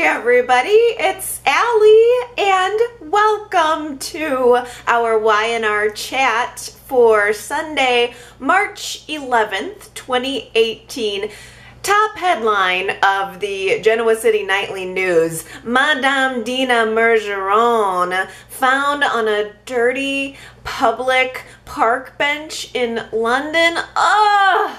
everybody, it's Allie and welcome to our Y&R Chat for Sunday, March 11th, 2018. Top headline of the Genoa City Nightly News: Madame Dina Mergeron found on a dirty public park bench in London. Ugh!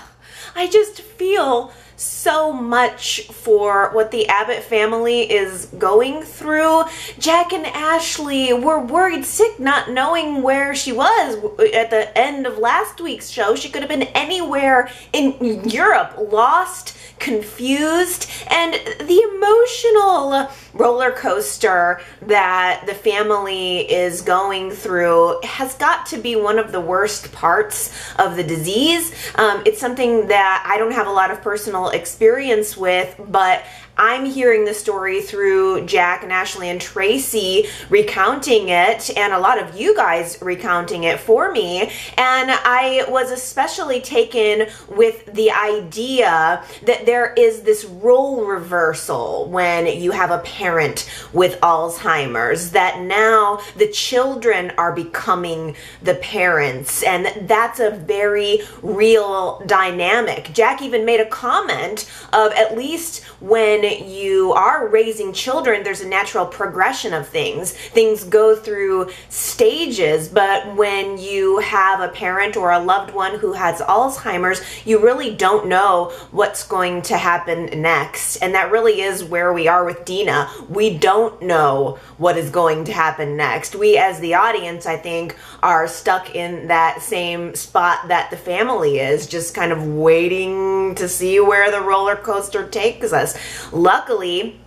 I just feel so much for what the Abbott family is going through. Jack and Ashley were worried sick not knowing where she was at the end of last week's show. She could have been anywhere in Europe, lost, confused, and the emotional roller coaster that the family is going through has got to be one of the worst parts of the disease. It's something that I don't have a lot of personal experience with, but I'm hearing the story through Jack and Ashley and Tracy recounting it, and a lot of you guys recounting it for me. And I was especially taken with the idea that there is this role reversal when you have a parent with Alzheimer's, that now the children are becoming the parents, and that's a very real dynamic. Jack even made a comment of, at least when you are raising children, there's a natural progression of things. Things go through stages, but when you have a parent or a loved one who has Alzheimer's, you really don't know what's going to happen next. And that really is where we are with Dina. We don't know what is going to happen next. We, as the audience, I think, are stuck in that same spot that the family is, just kind of waiting to see where the roller coaster takes us. Luckily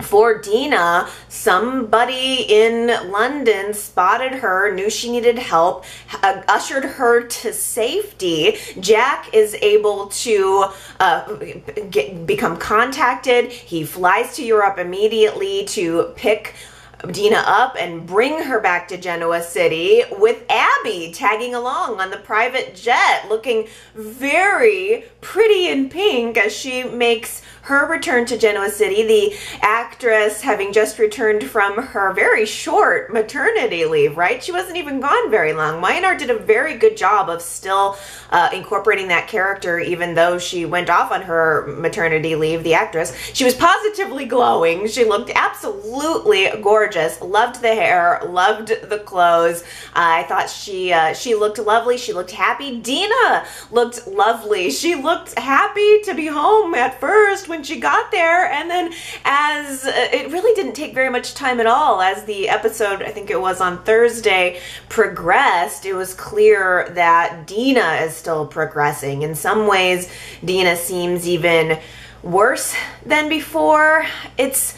for Dina, somebody in London spotted her, knew she needed help, ushered her to safety. Jack is able to become contacted. He flies to Europe immediately to pick Dina up and bring her back to Genoa City, with Abby tagging along on the private jet, looking very pretty in pink as she makes her return to Genoa City. The actress having just returned from her very short maternity leave, right? She wasn't even gone very long. Y&R did a very good job of still incorporating that character, even though she went off on her maternity leave, the actress. She was positively glowing. She looked absolutely gorgeous. Loved the hair, loved the clothes. I thought she looked lovely. She looked happy. Dina looked lovely. She looked happy to be home at first when she got there, and then as it really didn't take very much time at all, as the episode, I think it was on Thursday, progressed, it was clear that Dina is still progressing. In some ways, Dina seems even worse than before. It's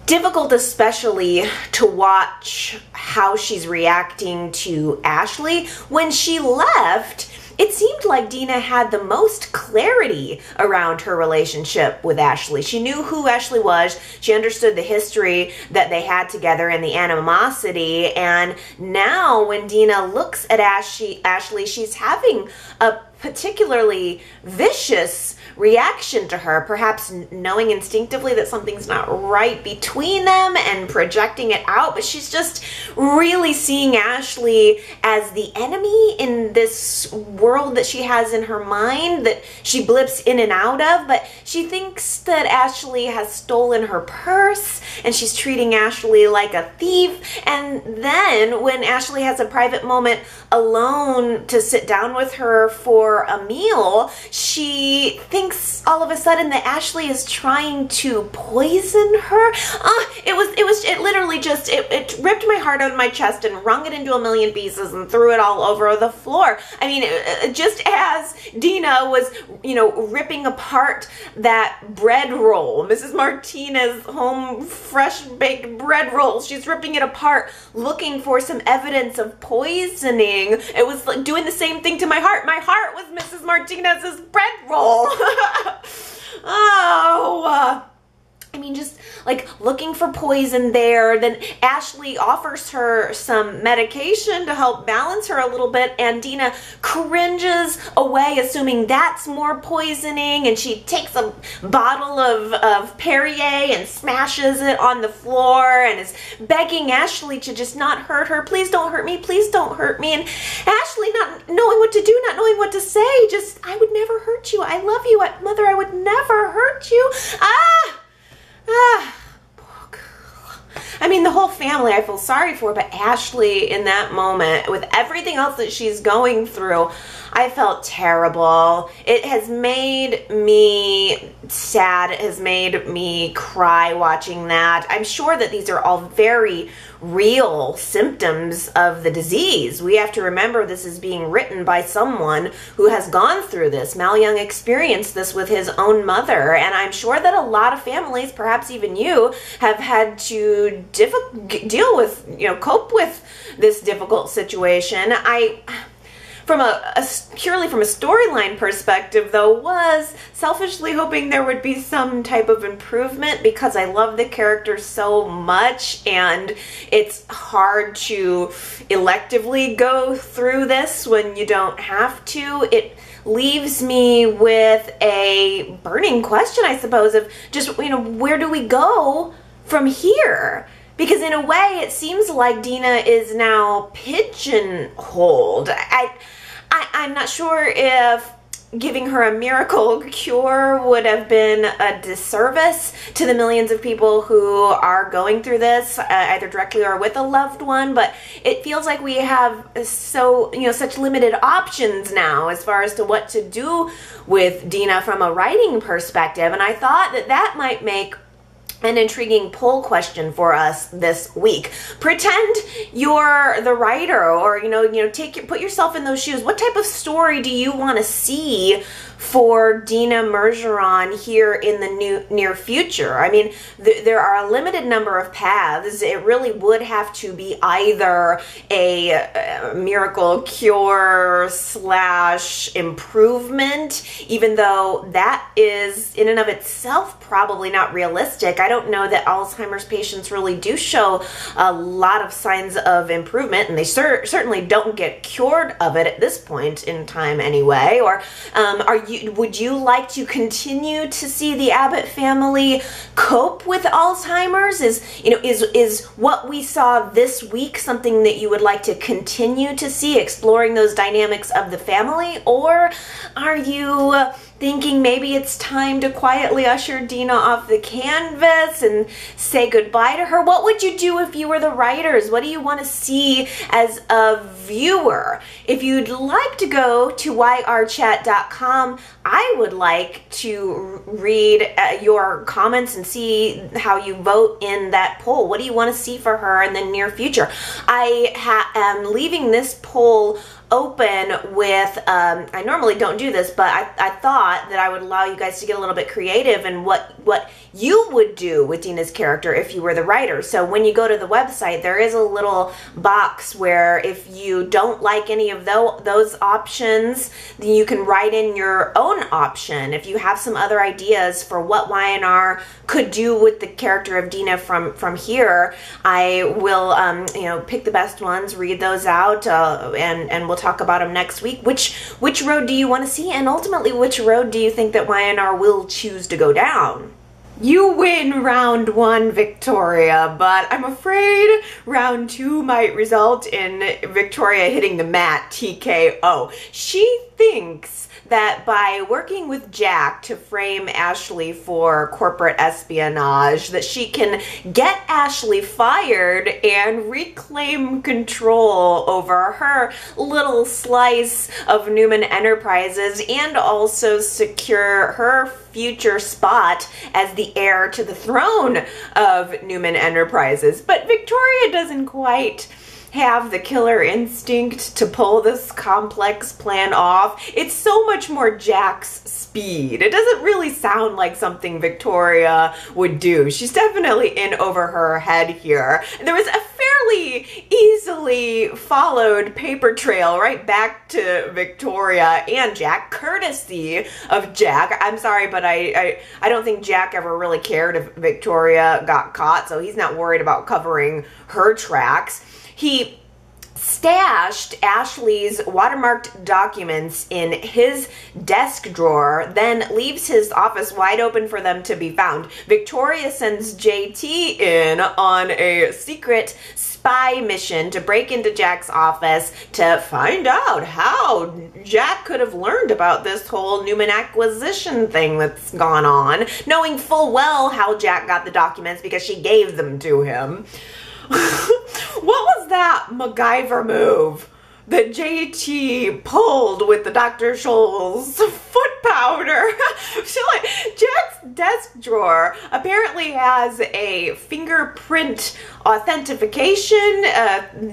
difficult, especially to watch how she's reacting to Ashley. When she left, it seemed like Dina had the most clarity around her relationship with Ashley. She knew who Ashley was. She understood the history that they had together and the animosity. And now when Dina looks at Ashley, she's having a particularly vicious reaction to her, perhaps knowing instinctively that something's not right between them and projecting it out, but she's just really seeing Ashley as the enemy in this world that she has in her mind, that she blips in and out of. But she thinks that Ashley has stolen her purse, and she's treating Ashley like a thief. And then when Ashley has a private moment alone to sit down with her for a meal, she thinks all of a sudden that Ashley is trying to poison her. It literally just, it ripped my heart out of my chest and wrung it into a million pieces and threw it all over the floor. I mean, just as Dina was, ripping apart that bread roll, Mrs. Martinez's home fresh baked bread roll, she's ripping it apart, looking for some evidence of poisoning. It was like doing the same thing to my heart. My heart was Mrs. Martinez's bread roll. I mean, just like looking for poison there. Then Ashley offers her some medication to help balance her a little bit, and Dina cringes away, assuming that's more poisoning, and she takes a bottle of Perrier and smashes it on the floor and is begging Ashley to just not hurt her. Please don't hurt me. Please don't hurt me. And Ashley, not knowing what to do, not knowing what to say, just, I would never hurt you. I love you. Mother, I would never hurt you. I mean, the whole family I feel sorry for, but Ashley in that moment, with everything else that she's going through, I felt terrible. It has made me sad. It has made me cry watching that. I'm sure that these are all very real symptoms of the disease. We have to remember this is being written by someone who has gone through this. Mal Young experienced this with his own mother, and I'm sure that a lot of families, perhaps even you, have had to deal with, cope with this difficult situation. Purely from a storyline perspective, though, was selfishly hoping there would be some type of improvement, because I love the character so much, and it's hard to electively go through this when you don't have to. It leaves me with a burning question, I suppose, of just, where do we go from here? Because in a way, it seems like Dina is now pigeonholed. I'm not sure if giving her a miracle cure would have been a disservice to the millions of people who are going through this, either directly or with a loved one, but it feels like we have such limited options now as far as to what to do with Dina from a writing perspective, and I thought that might make an intriguing poll question for us this week. Pretend you're the writer, or put yourself in those shoes. What type of story do you want to see for Dina Mergeron here in the near future? I mean, there are a limited number of paths. It really would have to be either a miracle cure / improvement, even though that is in and of itself probably not realistic. I don't know that Alzheimer's patients really do show a lot of signs of improvement, and they certainly don't get cured of it at this point in time anyway. Or would you like to continue to see the Abbott family cope with Alzheimer's? Is what we saw this week something that you would like to continue to see, exploring those dynamics of the family? Or are you thinking maybe it's time to quietly usher Dina off the canvas and say goodbye to her? What would you do if you were the writers? What do you want to see as a viewer? If you'd like to go to yrchat.com, I would like to read your comments and see how you vote in that poll. What do you want to see for her in the near future? I am leaving this poll open with, I normally don't do this, but I thought that I would allow you guys to get a little bit creative in what you would do with Dina's character if you were the writer. So when you go to the website, there is a little box where if you don't like any of those options, then you can write in your own option. If you have some other ideas for what Y&R could do with the character of Dina from here, I will pick the best ones, read those out, and we'll talk about them next week. Which road do you want to see, and ultimately which road do you think that Y&R will choose to go down? You win round 1, Victoria, but I'm afraid round 2 might result in Victoria hitting the mat TKO. She thinks that by working with Jack to frame Ashley for corporate espionage, that she can get Ashley fired and reclaim control over her little slice of Newman Enterprises, and also secure her future spot as the heir to the throne of Newman Enterprises. But Victoria doesn't quite have the killer instinct to pull this complex plan off. It's so much more Jack's speed. It doesn't really sound like something Victoria would do. She's definitely in over her head here. And there was a fairly easily followed paper trail right back to Victoria and Jack, courtesy of Jack. I'm sorry, but I don't think Jack ever really cared if Victoria got caught, so he's not worried about covering her tracks. He stashed Ashley's watermarked documents in his desk drawer, then leaves his office wide open for them to be found. Victoria sends JT in on a secret spy mission to break into Jack's office to find out how Jack could have learned about this whole Newman acquisition thing that's gone on, knowing full well how Jack got the documents because she gave them to him. What was that MacGyver move that JT pulled with the Dr. Scholl's foot powder? So like, Jack's desk drawer apparently has a fingerprint authentication.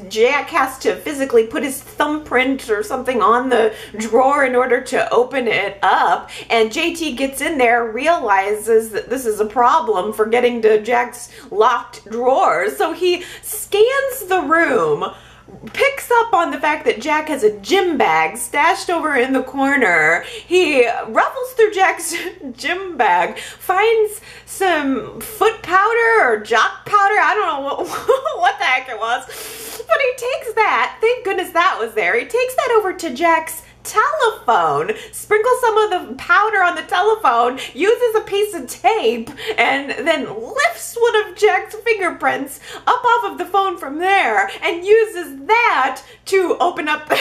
Jack has to physically put his thumbprint or something on the drawer in order to open it up, and JT gets in there, realizes that this is a problem for getting to Jack's locked drawers, so he scans the room, picks up on the fact that Jack has a gym bag stashed over in the corner. He ruffles through Jack's gym bag, finds some foot powder or jock powder, I don't know what the heck it was, but he takes that, thank goodness that was there, he takes that over to Jack's telephone, sprinkles some of the powder on the telephone, uses a piece of tape, and then lifts one of Jack's fingerprints up off of the phone from there and uses that to open up the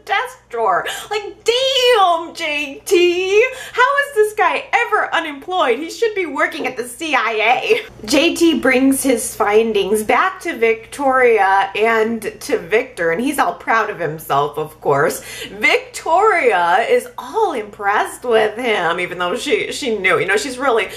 desk drawer. Like, damn, JT, how is this guy ever unemployed? He should be working at the CIA. JT brings his findings back to Victoria and to Victor, and he's all proud of himself, of course. Victoria is all impressed with him, even though she knew, you know, she's really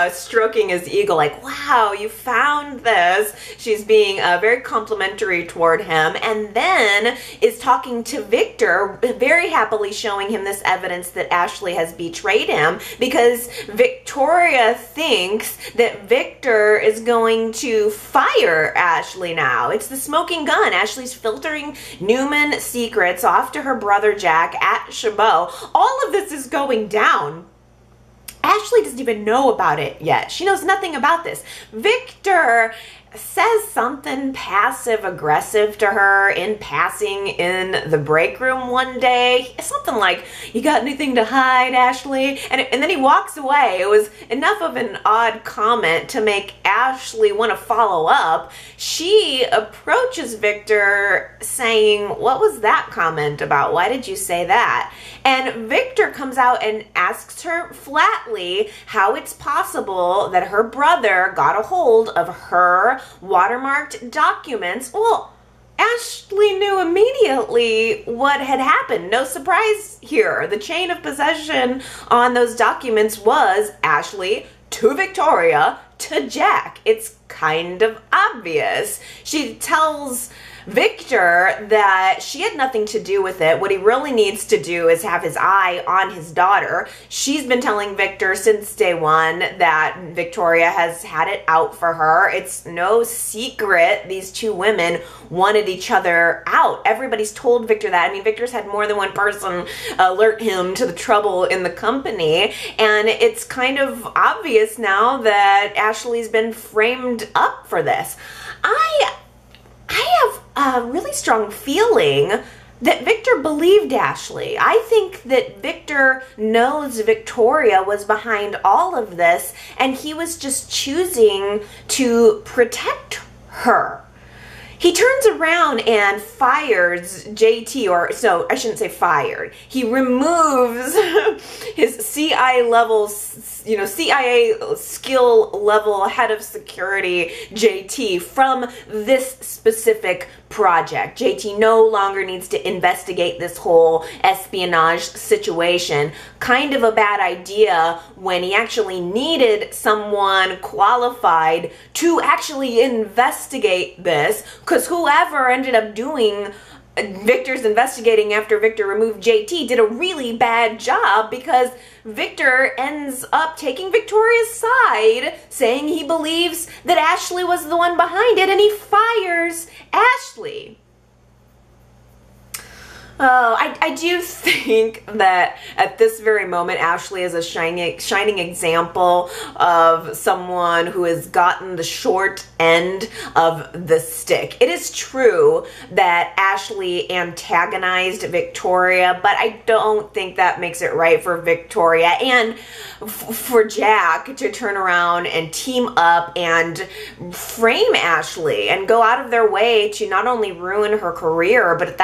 stroking his ego like, wow, you found this. She's being very complimentary toward him, and then is talking to Victor, very happily showing him this evidence that Ashley has betrayed him, because Victoria thinks that Victor is going to fire Ashley now. It's the smoking gun. Ashley's filtering Newman secrets off to her brother Jack at Chabot. All of this is going down. Ashley doesn't even know about it yet. She knows nothing about this. Victor says something passive-aggressive to her in passing in the break room one day. Something like, you got anything to hide, Ashley? And then he walks away. It was enough of an odd comment to make Ashley want to follow up. She approaches Victor saying, what was that comment about? Why did you say that? And Victor comes out and asks her flatly how it's possible that her brother got a hold of her watermarked documents. Well, Ashley knew immediately what had happened. No surprise here. The chain of possession on those documents was Ashley to Victoria to Jack. It's kind of obvious. She tells Victor that she had nothing to do with it. What he really needs to do is have his eye on his daughter. She's been telling Victor since day one that Victoria has had it out for her. It's no secret these two women wanted each other out. Everybody's told Victor that. I mean, Victor's had more than one person alert him to the trouble in the company, and it's kind of obvious now that Ashley's been framed up for this. I have a really strong feeling that Victor believed Ashley. I think that Victor knows Victoria was behind all of this, and he was just choosing to protect her. He turns around and fires JT, or so I shouldn't say fired. He removes his CIA level, CIA skill level head of security JT from this specific project. JT no longer needs to investigate this whole espionage situation. Kind of a bad idea when he actually needed someone qualified to actually investigate this, because whoever ended up doing Victor's investigating after Victor removed JT did a really bad job, because Victor ends up taking Victoria's side, saying he believes that Ashley was the one behind it, and he fires Ashley. Oh, I do think that at this very moment, Ashley is a shining example of someone who has gotten the short end of the stick. It is true that Ashley antagonized Victoria, but I don't think that makes it right for Victoria and for Jack to turn around and team up and frame Ashley and go out of their way to not only ruin her career, but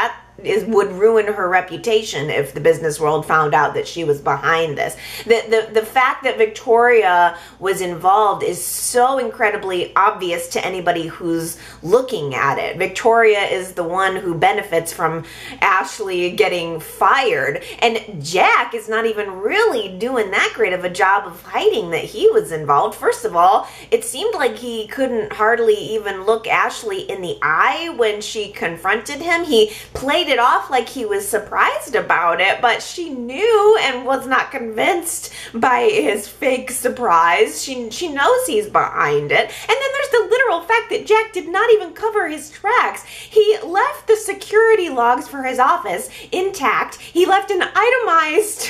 would ruin her reputation if the business world found out that she was behind this. The fact that Victoria was involved is so incredibly obvious to anybody who's looking at it. Victoria is the one who benefits from Ashley getting fired, and Jack is not even really doing that great of a job of hiding that he was involved. First of all, it seemed like he couldn't hardly even look Ashley in the eye when she confronted him. He played it off like he was surprised about it, but she knew and was not convinced by his fake surprise. She knows he's behind it. And then there's the literal fact that Jack did not even cover his tracks. He left the security logs for his office intact. He left an itemized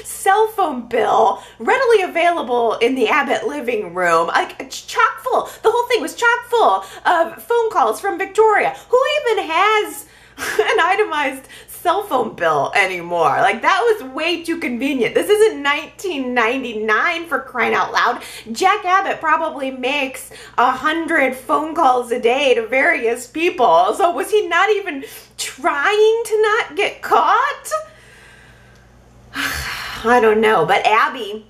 cell phone bill readily available in the Abbott living room, like chock full. The whole thing was chock full of phone calls from Victoria. Who even has an itemized cell phone bill anymore? Like, that was way too convenient. This isn't 1999, for crying out loud. Jack Abbott probably makes 100 phone calls a day to various people. So was he not even trying to not get caught? I don't know. But Abby,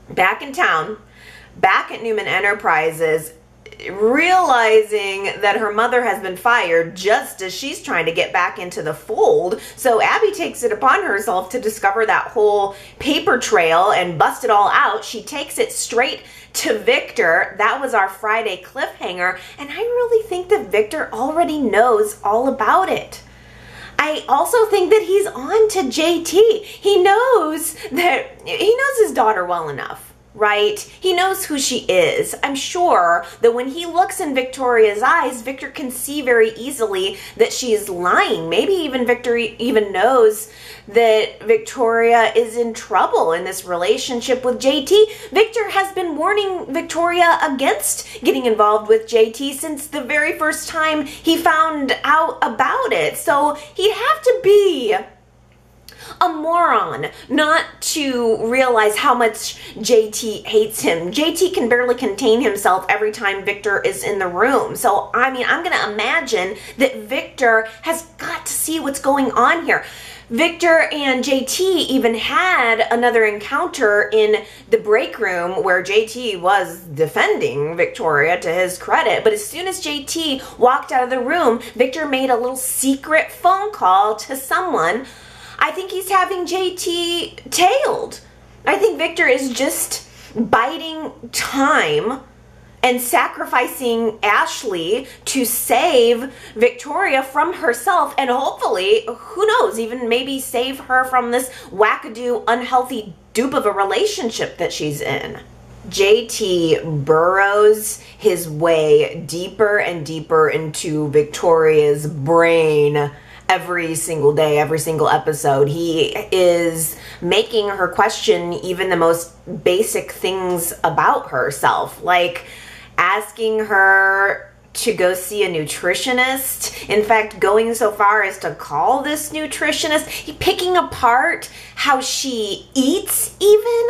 back in town, back at Newman Enterprises, realizing that her mother has been fired just as she's trying to get back into the fold. So Abby takes it upon herself to discover that whole paper trail and bust it all out. She takes it straight to Victor. That was our Friday cliffhanger, and I really think that Victor already knows all about it. I also think that he's on to JT. He knows his daughter well enough, right? He knows who she is. I'm sure that when he looks in Victoria's eyes, Victor can see very easily that she is lying. Maybe even Victor even knows that Victoria is in trouble in this relationship with JT. Victor has been warning Victoria against getting involved with JT since the very first time he found out about it. So he'd have to be a moron not to realize how much JT hates him. JT can barely contain himself every time Victor is in the room. So, I mean, I'm going to imagine that Victor has got to see what's going on here. Victor and JT even had another encounter in the break room where JT was defending Victoria, to his credit. But as soon as JT walked out of the room, Victor made a little secret phone call to someone. I think he's having JT tailed. I think Victor is just biding time and sacrificing Ashley to save Victoria from herself, and hopefully, who knows, even maybe save her from this wackadoo, unhealthy dupe of a relationship that she's in. JT burrows his way deeper and deeper into Victoria's brain every single day, every single episode. He is making her question even the most basic things about herself, like asking her to go see a nutritionist. In fact, going so far as to call this nutritionist, picking apart how she eats even.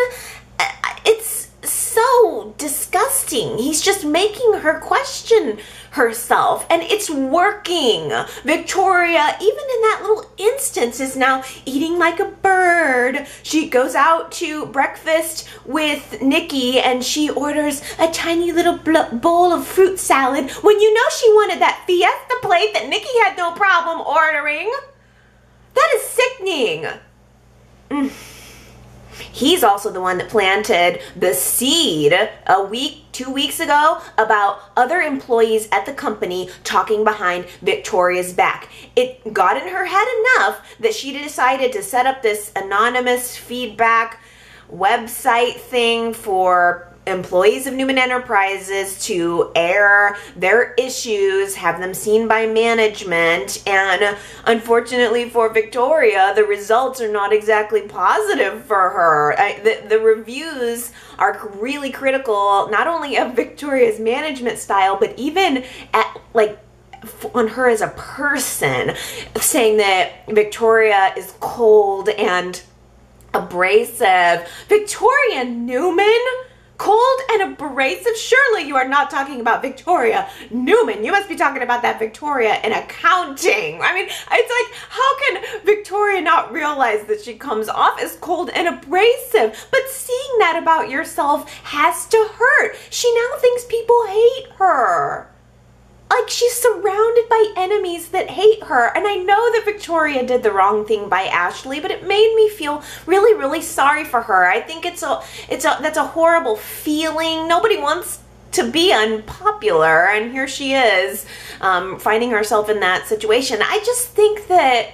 It's so disgusting. He's just making her question herself, and it's working. Victoria, even in that little instance, is now eating like a bird. She goes out to breakfast with Nikki and she orders a tiny little bowl of fruit salad when you know she wanted that fiesta plate that Nikki had no problem ordering. That is sickening. He's also the one that planted the seed a week, 2 weeks ago about other employees at the company talking behind Victoria's back. It got in her head enough that she decided to set up this anonymous feedback website thing for employees of Newman Enterprises to air their issues, have them seen by management, and unfortunately for Victoria, the results are not exactly positive for her. The reviews are really critical, not only of Victoria's management style, but even on her as a person, saying that Victoria is cold and abrasive. Victoria Newman? Cold and abrasive? Surely you are not talking about Victoria Newman. You must be talking about that Victoria in accounting. I mean, it's like, how can Victoria not realize that she comes off as cold and abrasive? But seeing that about yourself has to hurt. She now thinks people hate her. Like, she's surrounded by enemies that hate her. And I know that Victoria did the wrong thing by Ashley, but it made me feel really, really sorry for her. I think that's a horrible feeling. Nobody wants to be unpopular, and here she is, finding herself in that situation. I just think that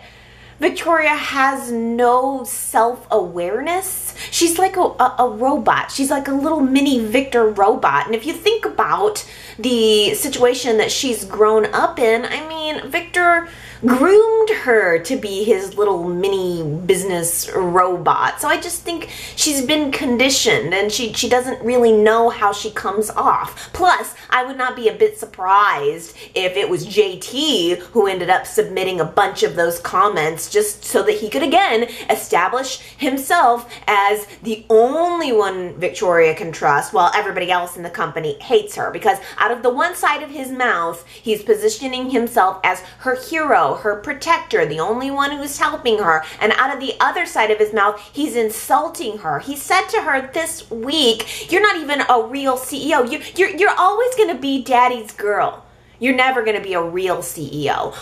Victoria has no self-awareness. She's like a robot. She's like a little mini Victor robot. And if you think about the situation that she's grown up in, I mean, Victor groomed her to be his little mini business robot. So I just think she's been conditioned, and she doesn't really know how she comes off. Plus, I would not be a bit surprised if it was JT who ended up submitting a bunch of those comments just so that he could again establish himself as the only one Victoria can trust, while everybody else in the company hates her, because out of the one side of his mouth, he's positioning himself as her hero, her protector, the only one who's helping her, and out of the other side of his mouth, he's insulting her. He said to her this week, "You're not even a real CEO. You're always going to be daddy's girl. You're never going to be a real CEO."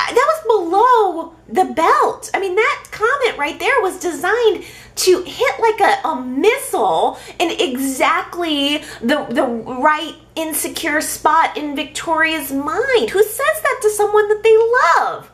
That was below the belt. I mean, that comment right there was designed to hit like a missile in exactly the right insecure spot in Victoria's mind. Who says that to someone that they love?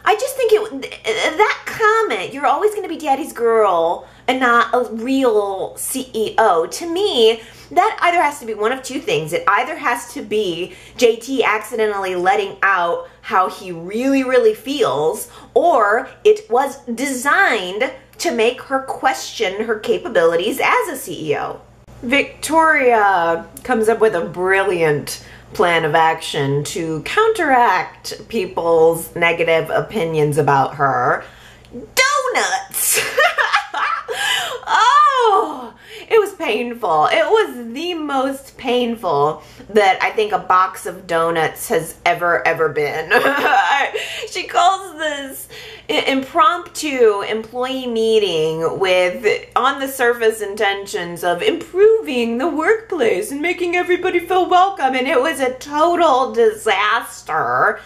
I just think that comment, "You're always going to be daddy's girl and not a real CEO," to me, that either has to be one of two things. It either has to be JT accidentally letting out how he really, really feels, or it was designed to make her question her capabilities as a CEO. Victoria comes up with a brilliant plan of action to counteract people's negative opinions about her. Donuts! Oh, it was painful. It was the most painful that I think a box of donuts has ever been. She calls this impromptu employee meeting with on the surface intentions of improving the workplace and making everybody feel welcome, and it was a total disaster.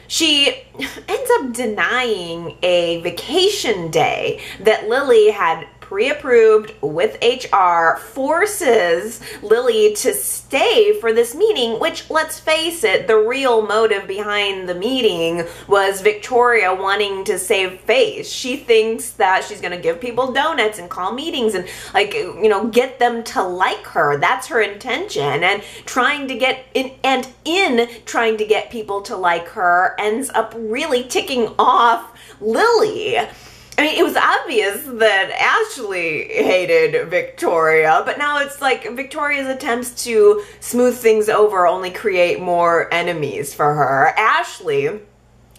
She ends up denying a vacation day that Lily had pre-approved with HR, forces Lily to stay for this meeting, which, let's face it, the real motive behind the meeting was Victoria wanting to save face. She thinks that she's going to give people donuts and call meetings and, like, you know, get them to like her. That's her intention. And trying to get in trying to get people to like her ends up really ticking off Lily. I mean, it was obvious that Ashley hated Victoria, but now it's like Victoria's attempts to smooth things over only create more enemies for her. Ashley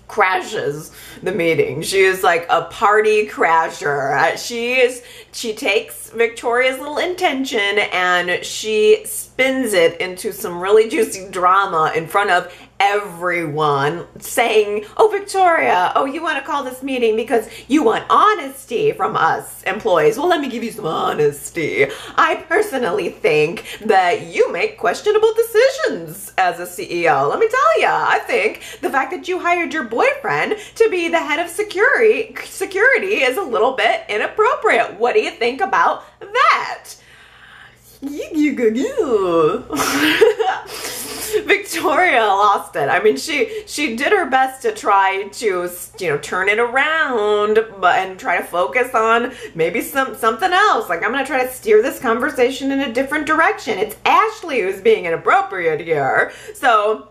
crashes the meeting. She is like a party crasher. She takes Victoria's little intention and she spins it into some really juicy drama in front of everyone saying, oh, Victoria, oh, you want to call this meeting because you want honesty from us employees. Well, let me give you some honesty. I personally think that you make questionable decisions as a CEO. Let me tell you, I think the fact that you hired your boyfriend to be the head of security is a little bit inappropriate. What do you think about that? Victoria lost it. I mean, she did her best to try to, turn it around and try to focus on maybe something else. Like, I'm going to try to steer this conversation in a different direction. It's Ashley who's being inappropriate here. So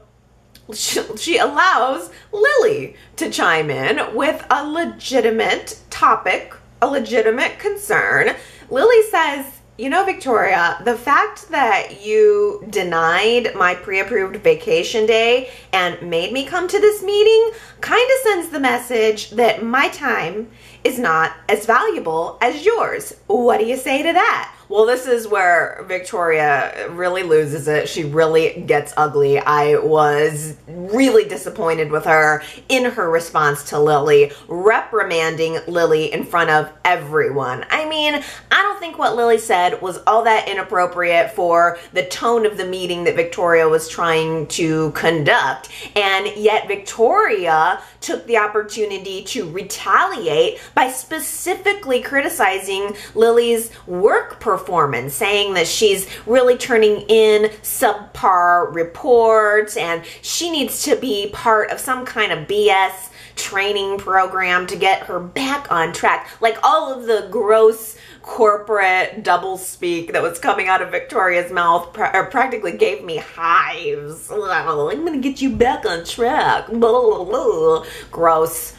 she allows Lily to chime in with a legitimate topic, a legitimate concern. Lily says, you know, Victoria, the fact that you denied my pre-approved vacation day and made me come to this meeting kind of sends the message that my time is not as valuable as yours. What do you say to that? Well, this is where Victoria really loses it. She really gets ugly. I was really disappointed with her in her response to Lily, reprimanding Lily in front of everyone. I mean, I don't think what Lily said was all that inappropriate for the tone of the meeting that Victoria was trying to conduct. And yet Victoria took the opportunity to retaliate by specifically criticizing Lily's work performance, saying that she's really turning in subpar reports and she needs to be part of some kind of BS training program to get her back on track. Like, all of the gross corporate doublespeak that was coming out of Victoria's mouth practically gave me hives. I'm gonna get you back on track. Gross.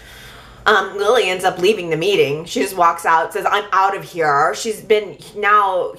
Lily ends up leaving the meeting. She just walks out, says, I'm out of here. She's been now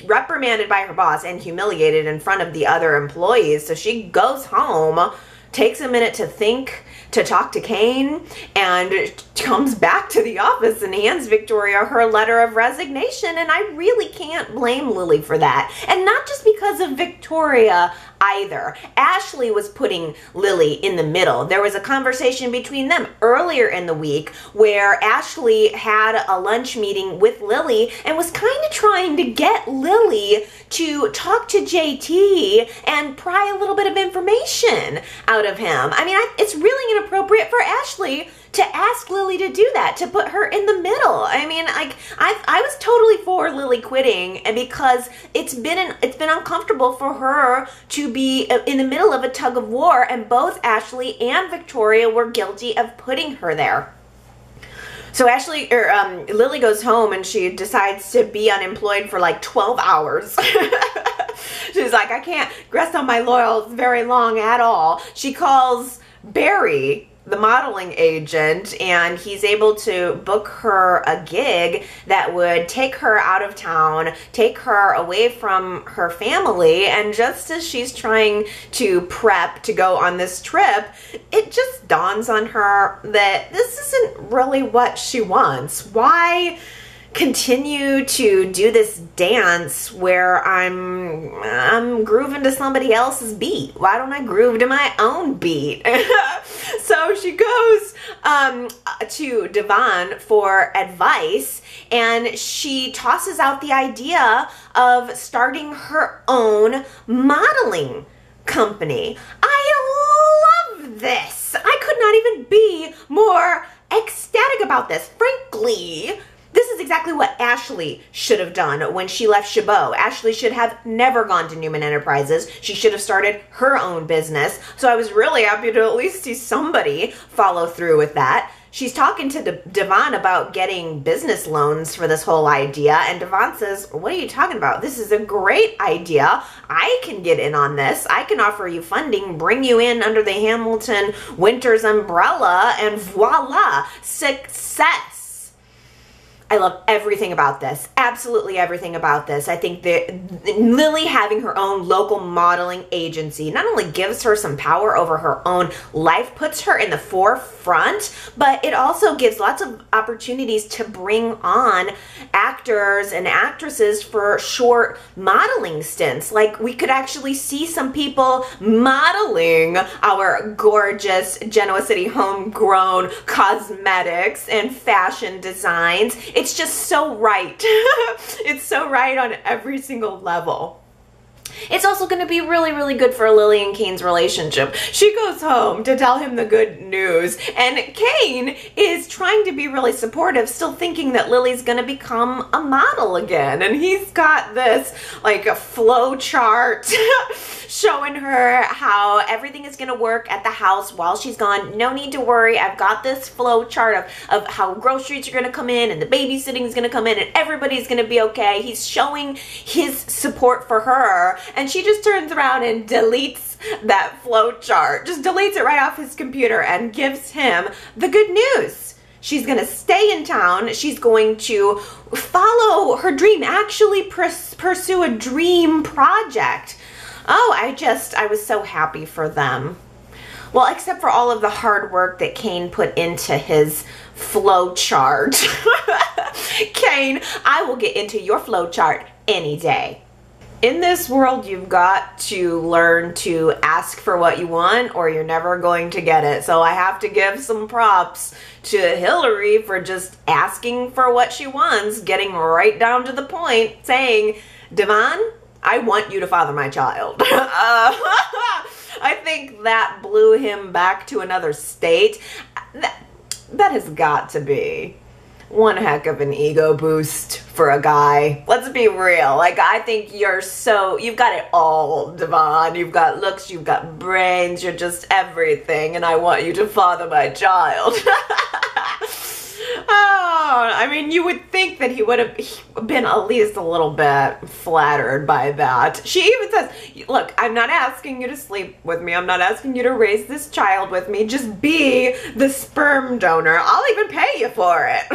reprimanded by her boss and humiliated in front of the other employees. So she goes home, takes a minute to think, to talk to Kane, and comes back to the office and hands Victoria her letter of resignation. And I really can't blame Lily for that. And not just because of Victoria either. Ashley was putting Lily in the middle. There was a conversation between them earlier in the week where Ashley had a lunch meeting with Lily and was kind of trying to get Lily to talk to JT and pry a little bit of information out of him. I mean, it's really inappropriate for Ashley to ask Lily to do that, to put her in the middle. I mean, like, I was totally for Lily quitting, and because it's been uncomfortable for her to be in the middle of a tug of war, and both Ashley and Victoria were guilty of putting her there. So Lily goes home and she decides to be unemployed for like 12 hours. She's like, I can't rest on my laurels very long at all. She calls Barry, the modeling agent, and he's able to book her a gig that would take her out of town, take her away from her family. And just as she's trying to prep to go on this trip, it just dawns on her that this isn't really what she wants. Why continue to do this dance where I'm grooving to somebody else's beat? Why don't I groove to my own beat? So she goes to Devon for advice, and she tosses out the idea of starting her own modeling company. I love this. I could not even be more ecstatic about this. Frankly, this is exactly what Ashley should have done when she left Chabot. Ashley should have never gone to Newman Enterprises. She should have started her own business. So I was really happy to at least see somebody follow through with that. She's talking to Devon about getting business loans for this whole idea, and Devon says, what are you talking about? This is a great idea. I can get in on this. I can offer you funding, bring you in under the Hamilton Winters umbrella, and voila, success. I love everything about this. Absolutely everything about this. I think that Lily having her own local modeling agency not only gives her some power over her own life, puts her in the forefront, but it also gives lots of opportunities to bring on actors and actresses for short modeling stints. Like, we could actually see some people modeling our gorgeous Genoa City homegrown cosmetics and fashion designs. It's just so right. It's so right on every single level. It's also going to be really, really good for Lily and Kane's relationship. She goes home to tell him the good news, and Kane is trying to be really supportive, still thinking that Lily's going to become a model again. And he's got this, like, a flow chart showing her how everything is going to work at the house while she's gone. No need to worry. I've got this flow chart of how groceries are going to come in, and the babysitting is going to come in, and everybody's going to be okay. He's showing his support for her. And she just turns around and deletes that flow chart. Just deletes it right off his computer and gives him the good news. She's going to stay in town. She's going to follow her dream, actually pursue a dream project. Oh, I was so happy for them. Well, except for all of the hard work that Kane put into his flow chart. Kane, I will get into your flow chart any day. In this world, you've got to learn to ask for what you want, or you're never going to get it. So I have to give some props to Hilary for just asking for what she wants, getting right down to the point, saying, Devon, I want you to father my child. I think that blew him back to another state. That has got to be one heck of an ego boost for a guy. Let's be real. Like, I think you've got it all, Devon. You've got looks, you've got brains, you're just everything, and I want you to father my child. Oh, I mean, you would think that he would have been at least a little bit flattered by that. She even says, look, I'm not asking you to sleep with me. I'm not asking you to raise this child with me. Just be the sperm donor. I'll even pay you for it.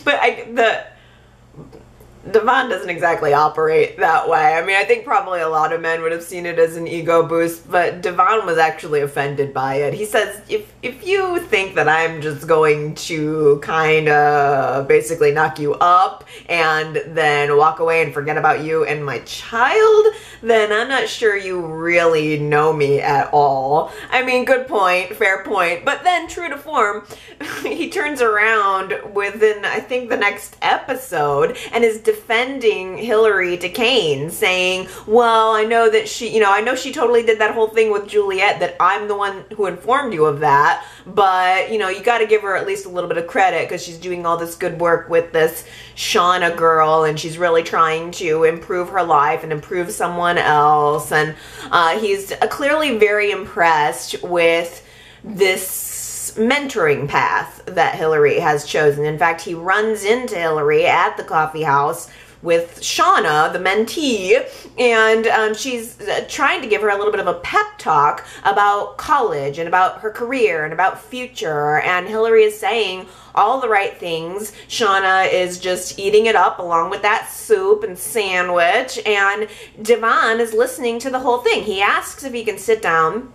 But Devon doesn't exactly operate that way. I mean, I think probably a lot of men would have seen it as an ego boost, but Devon was actually offended by it. He says, if you think that I'm just going to kind of basically knock you up and then walk away and forget about you and my child, then I'm not sure you really know me at all. I mean, good point, fair point. But then, true to form, he turns around within, I think, the next episode and is defending Hilary to Kane, saying, well, I know that I know she totally did that whole thing with Juliet, that I'm the one who informed you of that, but, you got to give her at least a little bit of credit because she's doing all this good work with this Shauna girl, and she's really trying to improve her life and improve someone else, and he's clearly very impressed with this mentoring path that Hilary has chosen. In fact, he runs into Hilary at the coffee house with Shauna, the mentee, and she's trying to give her a little bit of a pep talk about college and about her career and about future, and Hilary is saying all the right things. Shauna is just eating it up along with that soup and sandwich, and Devon is listening to the whole thing. He asks if he can sit down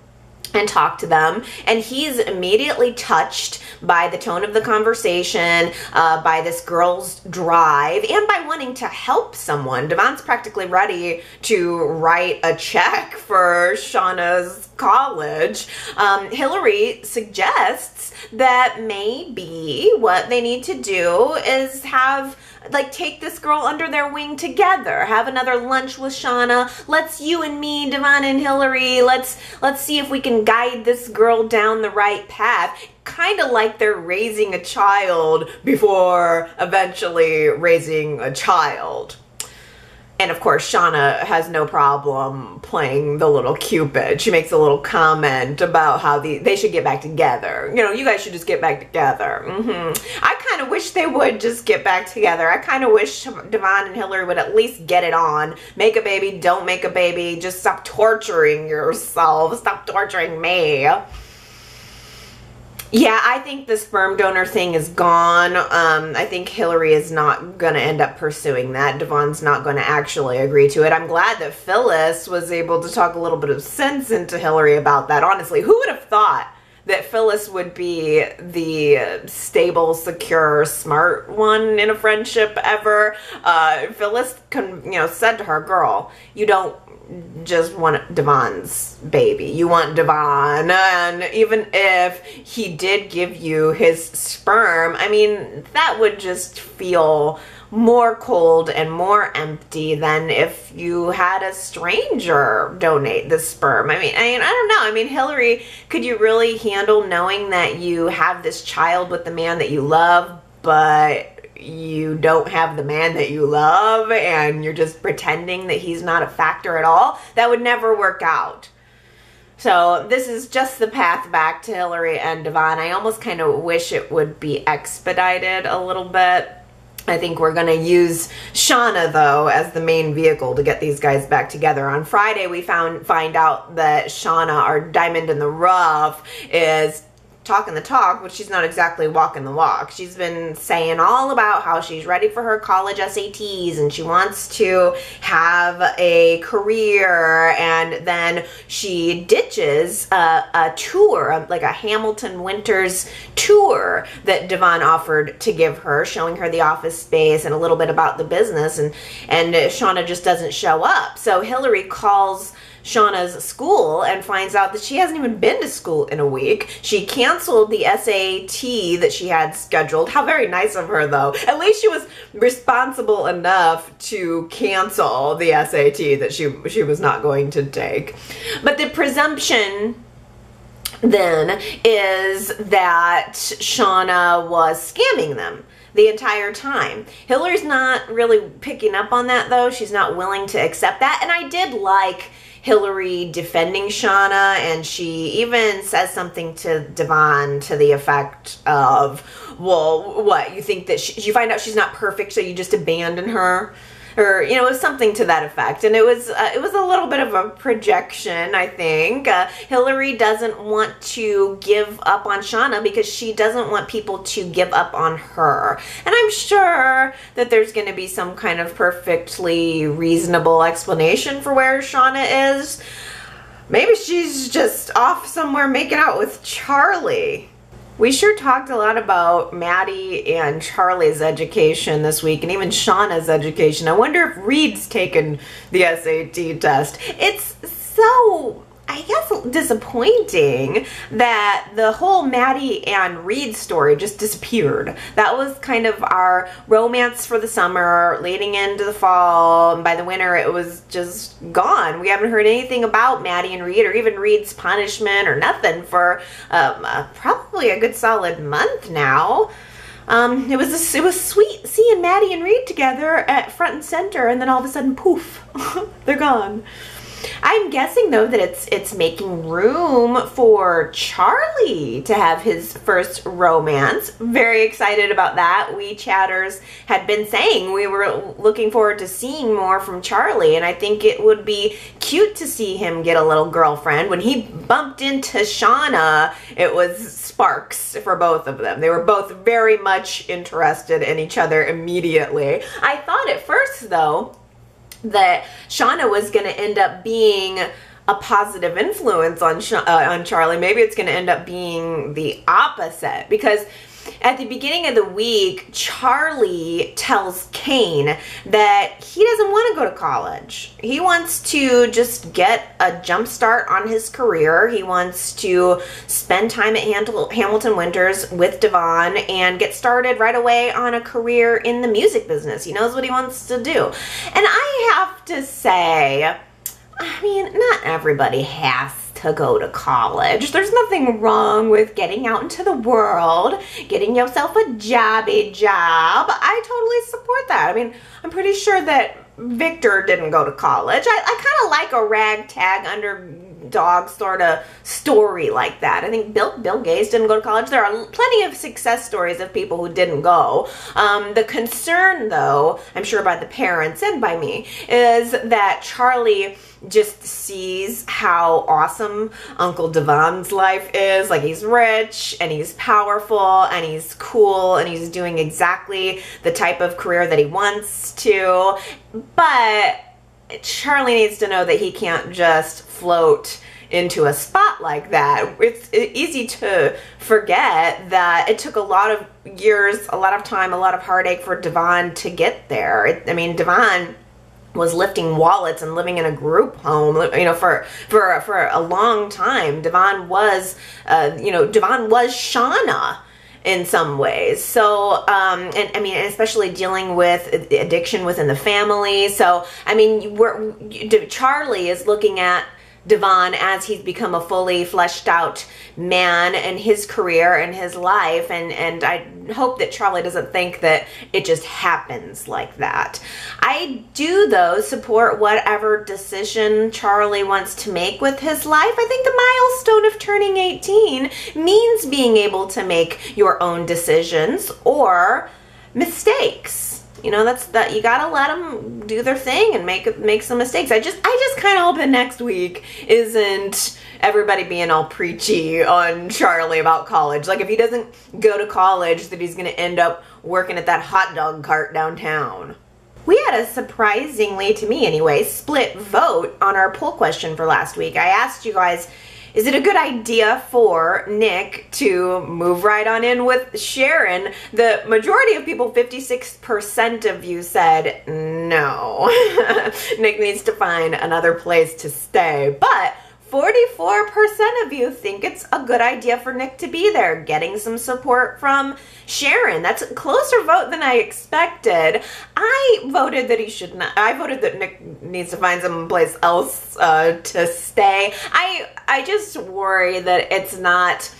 and talk to them, and he's immediately touched by the tone of the conversation, by this girl's drive, and by wanting to help someone. Devon's practically ready to write a check for Shauna's college. Hilary suggests that maybe what they need to do is take this girl under their wing together, have another lunch with Shauna. Let's you and me, Devon and Hilary, let's see if we can guide this girl down the right path. Kind of like they're raising a child before eventually raising a child. And of course, Shauna has no problem playing the little Cupid. She makes a little comment about how they should get back together. You guys should just get back together. I kind of wish they would just get back together. I kind of wish Devon and Hilary would at least get it on. Make a baby, don't make a baby. Just stop torturing yourself. Stop torturing me. Yeah, I think the sperm donor thing is gone. I think Hilary is not going to end up pursuing that. Devon's not going to actually agree to it. I'm glad that Phyllis was able to talk a little bit of sense into Hilary about that. Honestly, who would have thought that Phyllis would be the stable, secure, smart one in a friendship ever? Phyllis said to her, girl, you don't just want Devon's baby. You want Devon, and even if he did give you his sperm, I mean, that would just feel more cold and more empty than if you had a stranger donate the sperm. I mean, I don't know. I mean, Hilary, could you really handle knowing that you have this child with the man that you love, but you don't have the man that you love and you're just pretending that he's not a factor at all? That would never work out. So this is just the path back to Hilary and Devon. I almost kind of wish it would be expedited a little bit. I think we're going to use Shauna, though, as the main vehicle to get these guys back together. On Friday, we find out that Shauna, our diamond in the rough, is talking the talk, but she's not exactly walking the walk. She's been saying all about how she's ready for her college SATs and she wants to have a career, and then she ditches a tour, like a Hamilton Winters tour that Devon offered to give her, showing her the office space and a little bit about the business, and Shauna just doesn't show up. So Hilary calls Shauna's school and finds out that she hasn't even been to school in a week. She canceled the SAT that she had scheduled. How very nice of her, though. At least she was responsible enough to cancel the SAT that she was not going to take. But the presumption then is that Shauna was scamming them the entire time. Hillary's not really picking up on that, though. She's not willing to accept that. And I did like Hilary defending Shauna, and she even says something to Devon to the effect of, well, what, you think that you find out she's not perfect, so you just abandon her? Or, it was something to that effect. And it was a little bit of a projection, I think. Hilary doesn't want to give up on Shauna because she doesn't want people to give up on her. And I'm sure that there's going to be some kind of perfectly reasonable explanation for where Shauna is. Maybe she's just off somewhere making out with Charlie. We sure talked a lot about Maddie and Charlie's education this week, and even Shauna's education. I wonder if Reed's taken the SAT test. It's so, I guess, disappointing that the whole Maddie and Reed story just disappeared. That was kind of our romance for the summer, leading into the fall, and by the winter it was just gone. We haven't heard anything about Maddie and Reed, or even Reed's punishment, or nothing for probably a good solid month now. It was sweet seeing Maddie and Reed together at front and center, and then all of a sudden, poof, they're gone. I'm guessing, though, that it's making room for Charlie to have his first romance. Very excited about that. We chatters had been saying we were looking forward to seeing more from Charlie, and I think it would be cute to see him get a little girlfriend. When he bumped into Shauna, it was sparks for both of them. They were both very much interested in each other immediately. I thought at first, though, that Shauna was going to end up being a positive influence on Charlie. Maybe it's going to end up being the opposite, because at the beginning of the week, Charlie tells Kane that he doesn't want to go to college. He wants to just get a jump start on his career. He wants to spend time at Hamilton Winters with Devon and get started right away on a career in the music business. He knows what he wants to do. And I have to say, I mean, not everybody has to go to college. There's nothing wrong with getting out into the world, getting yourself a jobby job. I totally support that. I mean, I'm pretty sure that Victor didn't go to college. I kind of like a ragtag dog sort of story like that. I think Bill Gates didn't go to college. There are plenty of success stories of people who didn't go. The concern, though, I'm sure by the parents and by me, is that Charlie just sees how awesome Uncle Devon's life is. Like, he's rich and he's powerful and he's cool and he's doing exactly the type of career that he wants to. But Charlie needs to know that he can't just float into a spot like that. It's easy to forget that it took a lot of years, a lot of time, a lot of heartache for Devon to get there. I mean, Devon was lifting wallets and living in a group home, you know, for a long time. Devon was Shauna in some ways. So, and I mean, especially dealing with addiction within the family. So, I mean, Charlie is looking at Devon as he's become a fully fleshed out man in his career and his life, and I hope that Charlie doesn't think that it just happens like that. I do, though, support whatever decision Charlie wants to make with his life. I think the milestone of turning 18 means being able to make your own decisions or mistakes. You know, that you gotta let them do their thing and make some mistakes. I just kind of hope that next week isn't everybody being all preachy on Charlie about college. Like, if he doesn't go to college, that he's gonna end up working at that hot dog cart downtown. We had a surprisingly, to me anyway, split vote on our poll question for last week. I asked you guys, is it a good idea for Nick to move right on in with Sharon? The majority of people, 56% of you, said no. Nick needs to find another place to stay. But 44% of you think it's a good idea for Nick to be there, getting some support from Sharon. That's a closer vote than I expected. I voted that he should not. I voted that Nick needs to find some place else to stay. I just worry that it's not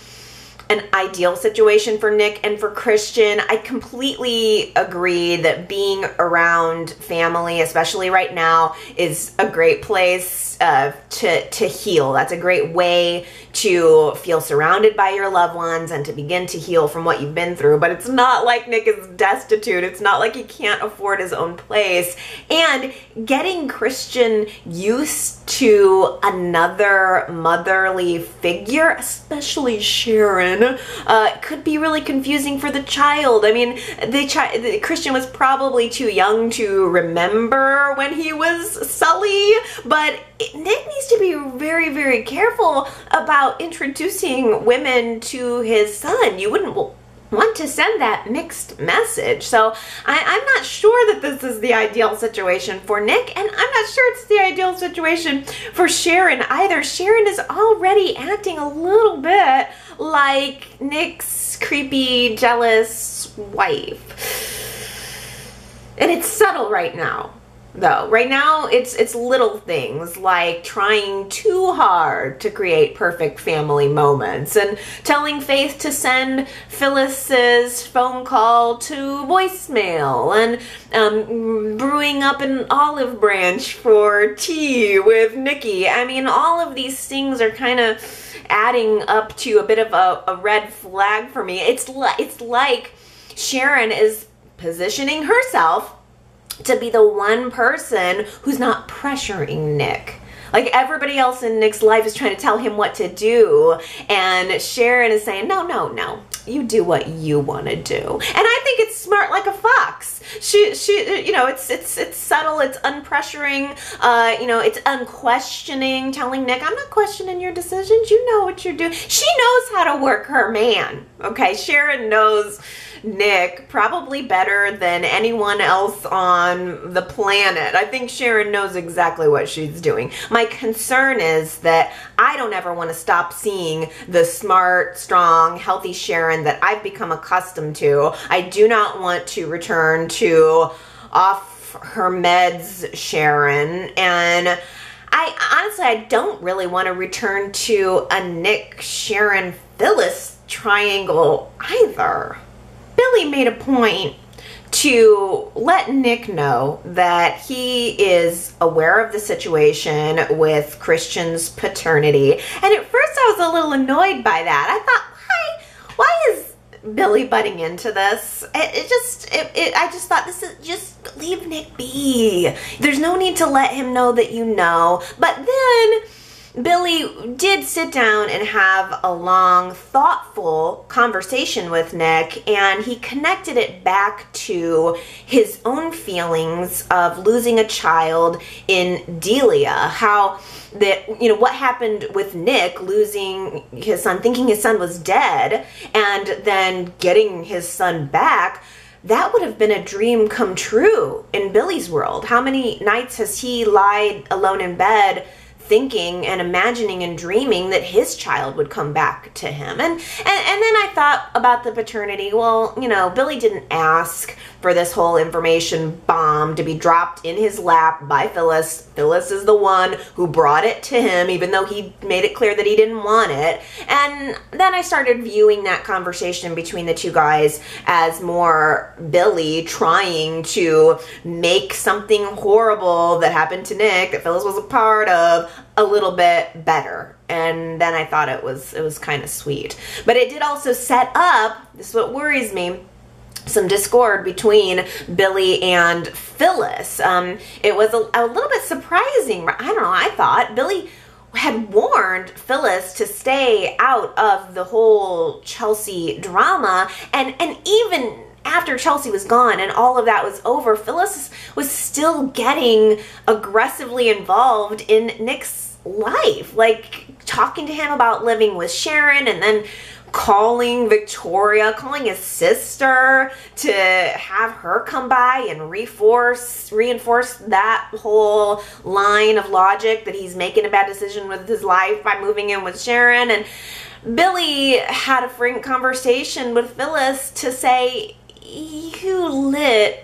an ideal situation for Nick and for Christian. I completely agree that being around family, especially right now, is a great place to heal. That's a great way to feel surrounded by your loved ones and to begin to heal from what you've been through. But it's not like Nick is destitute. It's not like he can't afford his own place. And getting Christian used to another motherly figure, especially Sharon, could be really confusing for the child. I mean, the Christian was probably too young to remember when he was Sully, but Nick needs to be very, very careful about introducing women to his son. You wouldn't want to send that mixed message. So I'm not sure that this is the ideal situation for Nick, and I'm not sure it's the ideal situation for Sharon either. Sharon is already acting a little bit like Nick's creepy, jealous wife. And it's subtle right now, though. Right now, it's little things like trying too hard to create perfect family moments and telling Faith to send Phyllis's phone call to voicemail and brewing up an olive branch for tea with Nikki. I mean, all of these things are kind of adding up to a bit of a red flag for me. It's like Sharon is positioning herself to be the one person who's not pressuring Nick. Like, everybody else in Nick's life is trying to tell him what to do, and Sharon is saying, no, you do what you want to do. And I think it's smart like a fox. She, you know, it's subtle, it's unpressuring, you know, it's unquestioning, telling Nick, I'm not questioning your decisions, you know what you're doing. She knows how to work her man, okay? Sharon knows Nick probably better than anyone else on the planet. I think Sharon knows exactly what she's doing. My concern is that I don't ever want to stop seeing the smart, strong, healthy Sharon that I've become accustomed to. I do not want to return to off her meds Sharon, and I don't really want to return to a Nick, Sharon, Phyllis triangle either. Billy made a point to let Nick know that he is aware of the situation with Christian's paternity. And at first I was a little annoyed by that. I thought, why is Billy butting into this? I just thought, just leave Nick be. There's no need to let him know that you know. But then Billy did sit down and have a long, thoughtful conversation with Nick, and he connected it back to his own feelings of losing a child in Delia. How that, what happened with Nick losing his son, thinking his son was dead, and then getting his son back. That would have been a dream come true in Billy's world. How many nights has he lied alone in bed thinking and imagining and dreaming that his child would come back to him? And then I thought about the paternity. Well, Billy didn't ask for this whole information bomb to be dropped in his lap by Phyllis. Phyllis is the one who brought it to him, even though he made it clear that he didn't want it. And then I started viewing that conversation between the two guys as more Billy trying to make something horrible that happened to Nick, that Phyllis was a part of, a little bit better. And then I thought it was kind of sweet. But it did also set up, this is what worries me, some discord between Billy and Phyllis. It was a little bit surprising. I don't know, I thought Billy had warned Phyllis to stay out of the whole Chelsea drama, and even after Chelsea was gone and all of that was over, Phyllis was still getting aggressively involved in Nick's life, like talking to him about living with Sharon, and then calling Victoria, calling his sister to have her come by and reinforce that whole line of logic that he's making a bad decision with his life by moving in with Sharon. And Billy had a frank conversation with Phyllis to say, you lit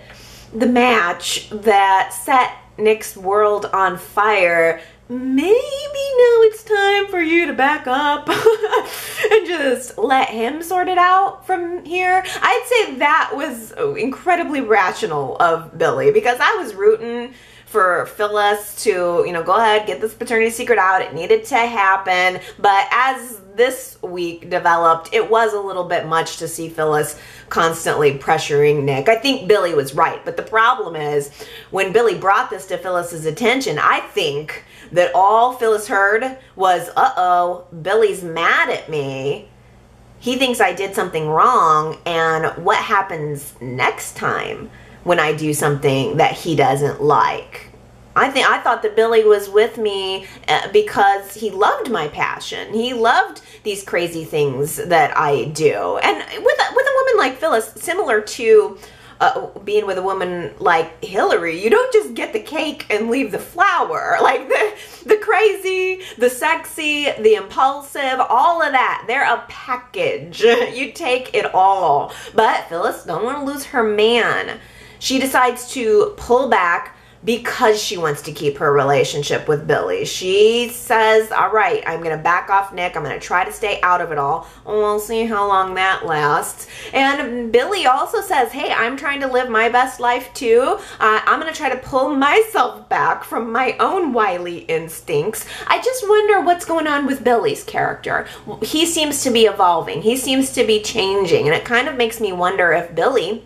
the match that set Nick's world on fire. Maybe now it's time for you to back up and just let him sort it out from here. I'd say that was incredibly rational of Billy, because I was rooting for Phyllis to, go ahead, get this paternity secret out. It needed to happen. But as this week developed, it was a little bit much to see Phyllis constantly pressuring Nick. I think Billy was right. But the problem is, when Billy brought this to Phyllis's attention, I think that all Phyllis heard was, uh-oh, Billy's mad at me. He thinks I did something wrong, and what happens next time when I do something that he doesn't like? I thought that Billy was with me because he loved my passion. He loved these crazy things that I do. And with a woman like Phyllis, similar to being with a woman like Hilary, you don't just get the cake and leave the flower. Like the crazy, the sexy, the impulsive, all of that, they're a package. You take it all. But Phyllis don't want to lose her man. She decides to pull back because she wants to keep her relationship with Billy. She says, all right, I'm going to back off Nick. I'm going to try to stay out of it all. We'll see how long that lasts. And Billy also says, hey, I'm trying to live my best life too. I'm going to try to pull myself back from my own wily instincts. I just wonder what's going on with Billy's character. He seems to be evolving. He seems to be changing. And it kind of makes me wonder if Billy,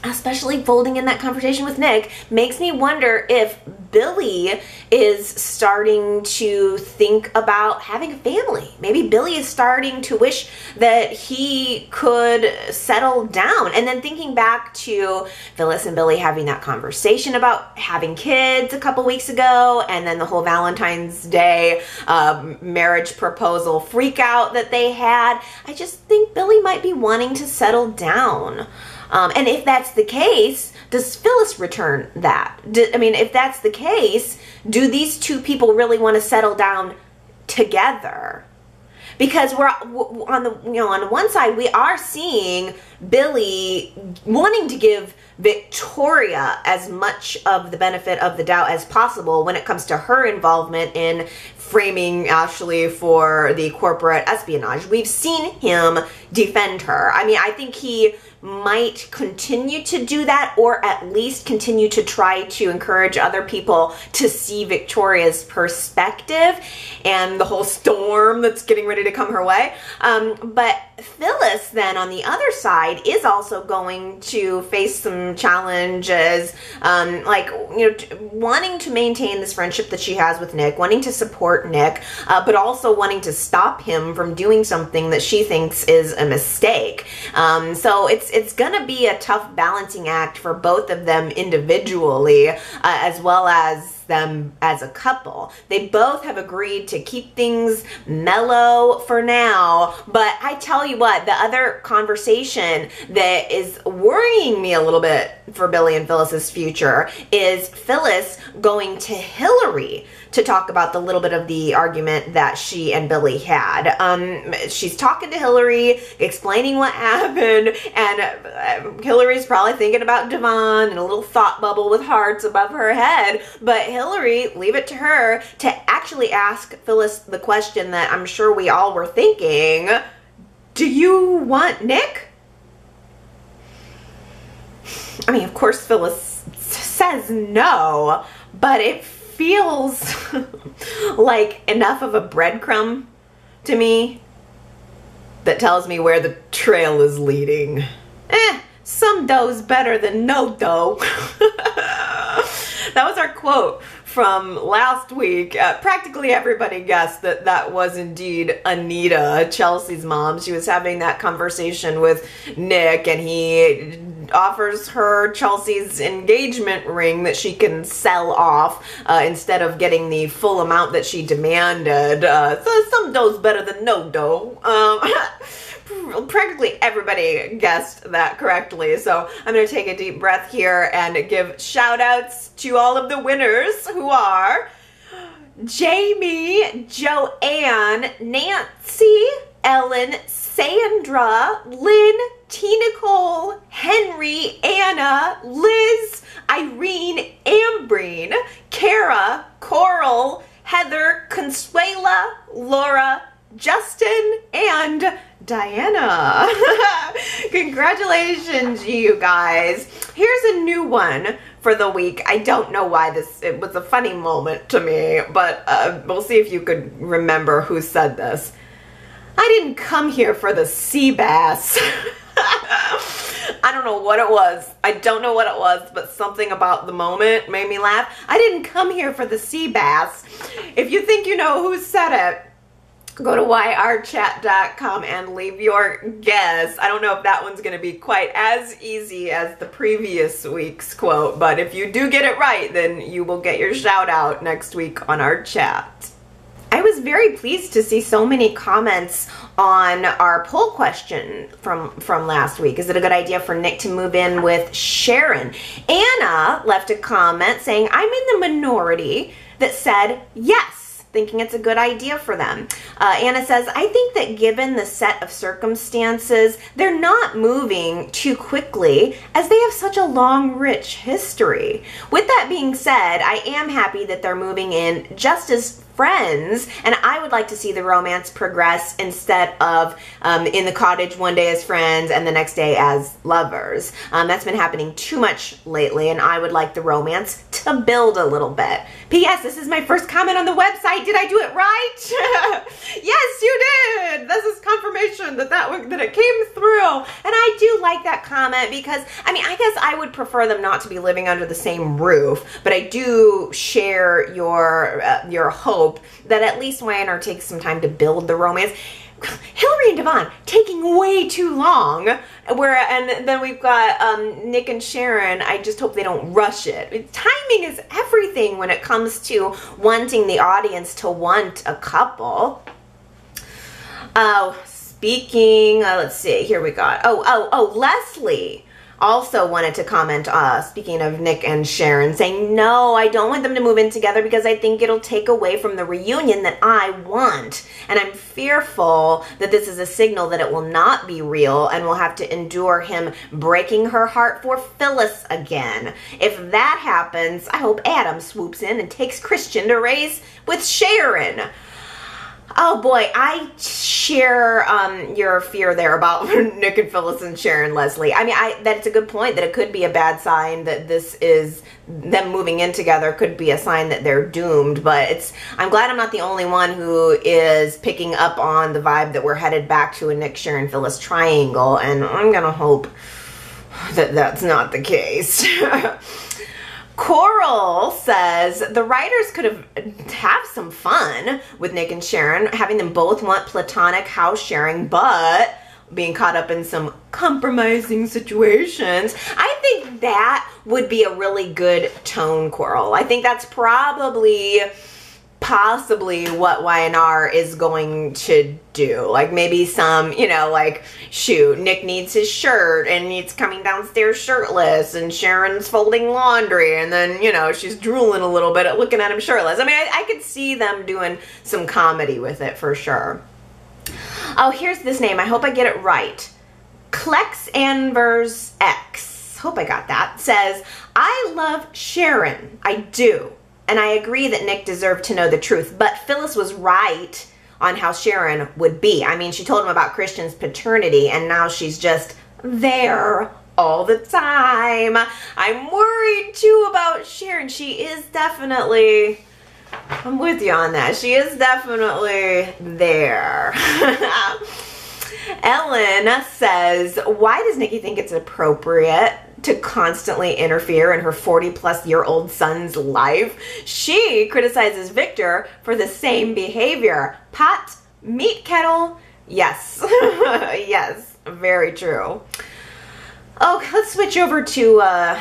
especially folding in that conversation with Nick, makes me wonder if Billy is starting to think about having a family. Maybe Billy is starting to wish that he could settle down. And then thinking back to Phyllis and Billy having that conversation about having kids a couple weeks ago, and then the whole Valentine's Day marriage proposal freak out that they had, I just think Billy might be wanting to settle down. And if that's the case, does Phyllis return that? If that's the case, do these two people really want to settle down together? Because we're on the one side, we are seeing Billy wanting to give Victoria as much of the benefit of the doubt as possible when it comes to her involvement in framing Ashley for the corporate espionage. We've seen him defend her. I mean, I think he might continue to do that, or at least continue to try to encourage other people to see Victoria's perspective and the whole storm that's getting ready to come her way. But Phyllis then on the other side is also going to face some challenges, like, you know, wanting to maintain this friendship that she has with Nick, wanting to support Nick, but also wanting to stop him from doing something that she thinks is a mistake. So it's gonna be a tough balancing act for both of them individually, as well as them as a couple. They both have agreed to keep things mellow for now, but I tell you what, the other conversation that is worrying me a little bit for Billy and Phyllis's future is Phyllis going to Hilary to talk about the little bit of the argument that she and Billy had. She's talking to Hilary, explaining what happened, and Hilary's probably thinking about Devon and a little thought bubble with hearts above her head, but Hilary, leave it to her to actually ask Phyllis the question that I'm sure we all were thinking: do you want Nick? I mean, of course Phyllis says no, but it feels like enough of a breadcrumb to me that tells me where the trail is leading. Some dough's better than no dough. That was our quote from last week. Practically everybody guessed that that was indeed Anita, Chelsea's mom. She was having that conversation with Nick, and he offers her Chelsea's engagement ring that she can sell off instead of getting the full amount that she demanded. So some dough's better than no dough. Practically everybody guessed that correctly, so I'm going to take a deep breath here and give shout outs to all of the winners, who are Jamie, Joanne, Nancy, Ellen, Sandra, Lynn, Tina Cole, Henry, Anna, Liz, Irene, Ambreen, Kara, Coral, Heather, Consuela, Laura, Justin, and Diana. Congratulations, you guys. Here's a new one for the week. I don't know why it was a funny moment to me, but we'll see if you could remember who said this. I didn't come here for the sea bass. I don't know what it was. I don't know what it was, but something about the moment made me laugh. I didn't come here for the sea bass. If you think you know who said it, go to yrchat.com and leave your guess. I don't know if that one's going to be quite as easy as the previous week's quote, but if you do get it right, then you will get your shout out next week on our chat. I was very pleased to see so many comments on our poll question from last week. Is it a good idea for Nick to move in with Sharon? Anna left a comment saying, I'm in the minority that said yes, thinking it's a good idea for them. Anna says, I think that given the set of circumstances, they're not moving too quickly as they have such a long, rich history. With that being said, I am happy that they're moving in just as friends, and I would like to see the romance progress instead of in the cottage one day as friends and the next day as lovers. That's been happening too much lately, and I would like the romance to build a little bit. P.S. This is my first comment on the website. Did I do it right? Yes, you did. This is confirmation that it came through, and I do like that comment because, I mean, I guess I would prefer them not to be living under the same roof, but I do share your hope that at least Y&R takes some time to build the romance. Hilary and Devon taking way too long, and then we've got Nick and Sharon. I just hope they don't rush it. Timing is everything when it comes to wanting the audience to want a couple. Oh, speaking, let's see, here we got, Leslie also wanted to comment, speaking of Nick and Sharon, saying, no, I don't want them to move in together because I think it'll take away from the reunion that I want. And I'm fearful that this is a signal that it will not be real and we'll have to endure him breaking her heart for Phyllis again. If that happens, I hope Adam swoops in and takes Christian to raise with Sharon. Oh boy, I share your fear there about Nick and Phyllis and Sharon, Leslie. I mean, that's a good point, that it could be a bad sign that this is them moving in together, could be a sign that they're doomed. But I'm glad I'm not the only one who is picking up on the vibe that we're headed back to a Nick, Sharon, Phyllis triangle, and I'm gonna hope that that's not the case. Coral says the writers could have some fun with Nick and Sharon, having them both want platonic house sharing, but being caught up in some compromising situations. I think that would be a really good tone, Coral. I think that's possibly what Y&R is going to do. Like maybe some, like, shoot, Nick needs his shirt and he's coming downstairs shirtless and Sharon's folding laundry and then, she's drooling a little bit at looking at him shirtless. I mean, I could see them doing some comedy with it for sure. Oh, here's this name. I hope I get it right. Klex Anvers X. Hope I got that. Says, I love Sharon. I do. And I agree that Nick deserved to know the truth, but Phyllis was right on how Sharon would be. I mean, she told him about Christian's paternity, and now she's just there all the time. I'm worried, too, about Sharon. She is definitely, I'm with you on that. She is definitely there. Ellen says, why does Nikki think it's appropriate to constantly interfere in her 40-plus-year-old son's life? She criticizes Victor for the same behavior. Pot, meat kettle, yes. Yes, very true. Okay, let's switch over to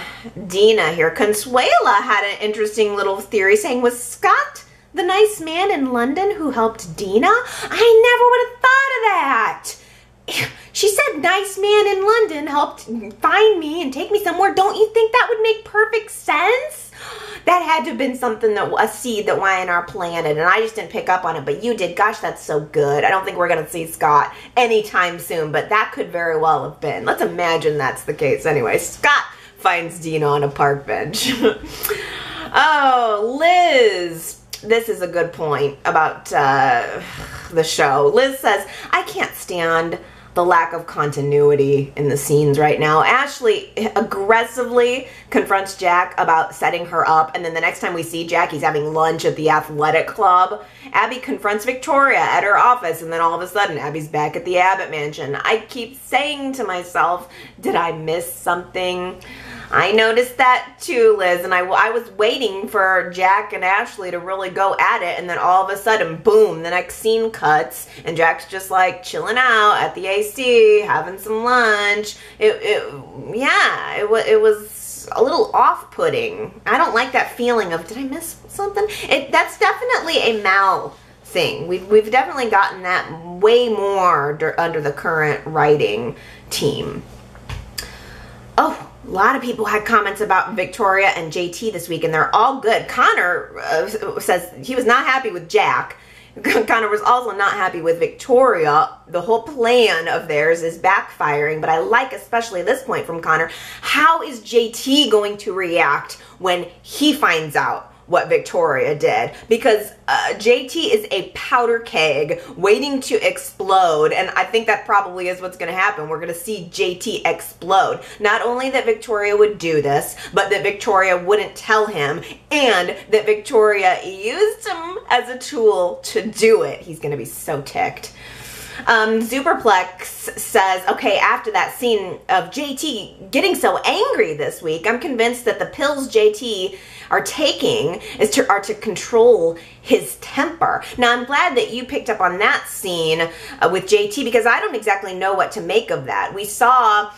Dina here. Consuela had an interesting little theory saying, was Scott the nice man in London who helped Dina? I never would have thought of that. She said nice man in London helped find me and take me somewhere. Don't you think that would make perfect sense? That had to have been something, a seed that Y&R planted, and I just didn't pick up on it, but you did. Gosh, that's so good. I don't think we're going to see Scott anytime soon, but that could very well have been. Let's imagine that's the case. Anyway, Scott finds Dina on a park bench. Oh, Liz. This is a good point about the show. Liz says, I can't stand the lack of continuity in the scenes right now. Ashley aggressively confronts Jack about setting her up, and then the next time we see Jack, he's having lunch at the athletic club. Abby confronts Victoria at her office, and then all of a sudden, Abby's back at the Abbott mansion. I keep saying to myself, did I miss something? I noticed that too, Liz, and I was waiting for Jack and Ashley to really go at it, and then all of a sudden, boom, the next scene cuts, and Jack's just like chilling out at the AC, having some lunch. It was a little off-putting. I don't like that feeling of, did I miss something? That's definitely a Mal thing. We've definitely gotten that way more under the current writing team. Oh, a lot of people had comments about Victoria and JT this week, and they're all good. Connor says he was not happy with Jack. Connor was also not happy with Victoria. The whole plan of theirs is backfiring, but I like especially this point from Connor. How is JT going to react when he finds out what Victoria did? Because JT is a powder keg waiting to explode, and I think that probably is what's going to happen. We're going to see JT explode. Not only that Victoria would do this, but that Victoria wouldn't tell him, and that Victoria used him as a tool to do it. He's going to be so ticked. Superplex says, okay, after that scene of JT getting so angry this week, I'm convinced that the pills JT are taking are to control his temper. Now, I'm glad that you picked up on that scene with JT, because I don't exactly know what to make of that. We saw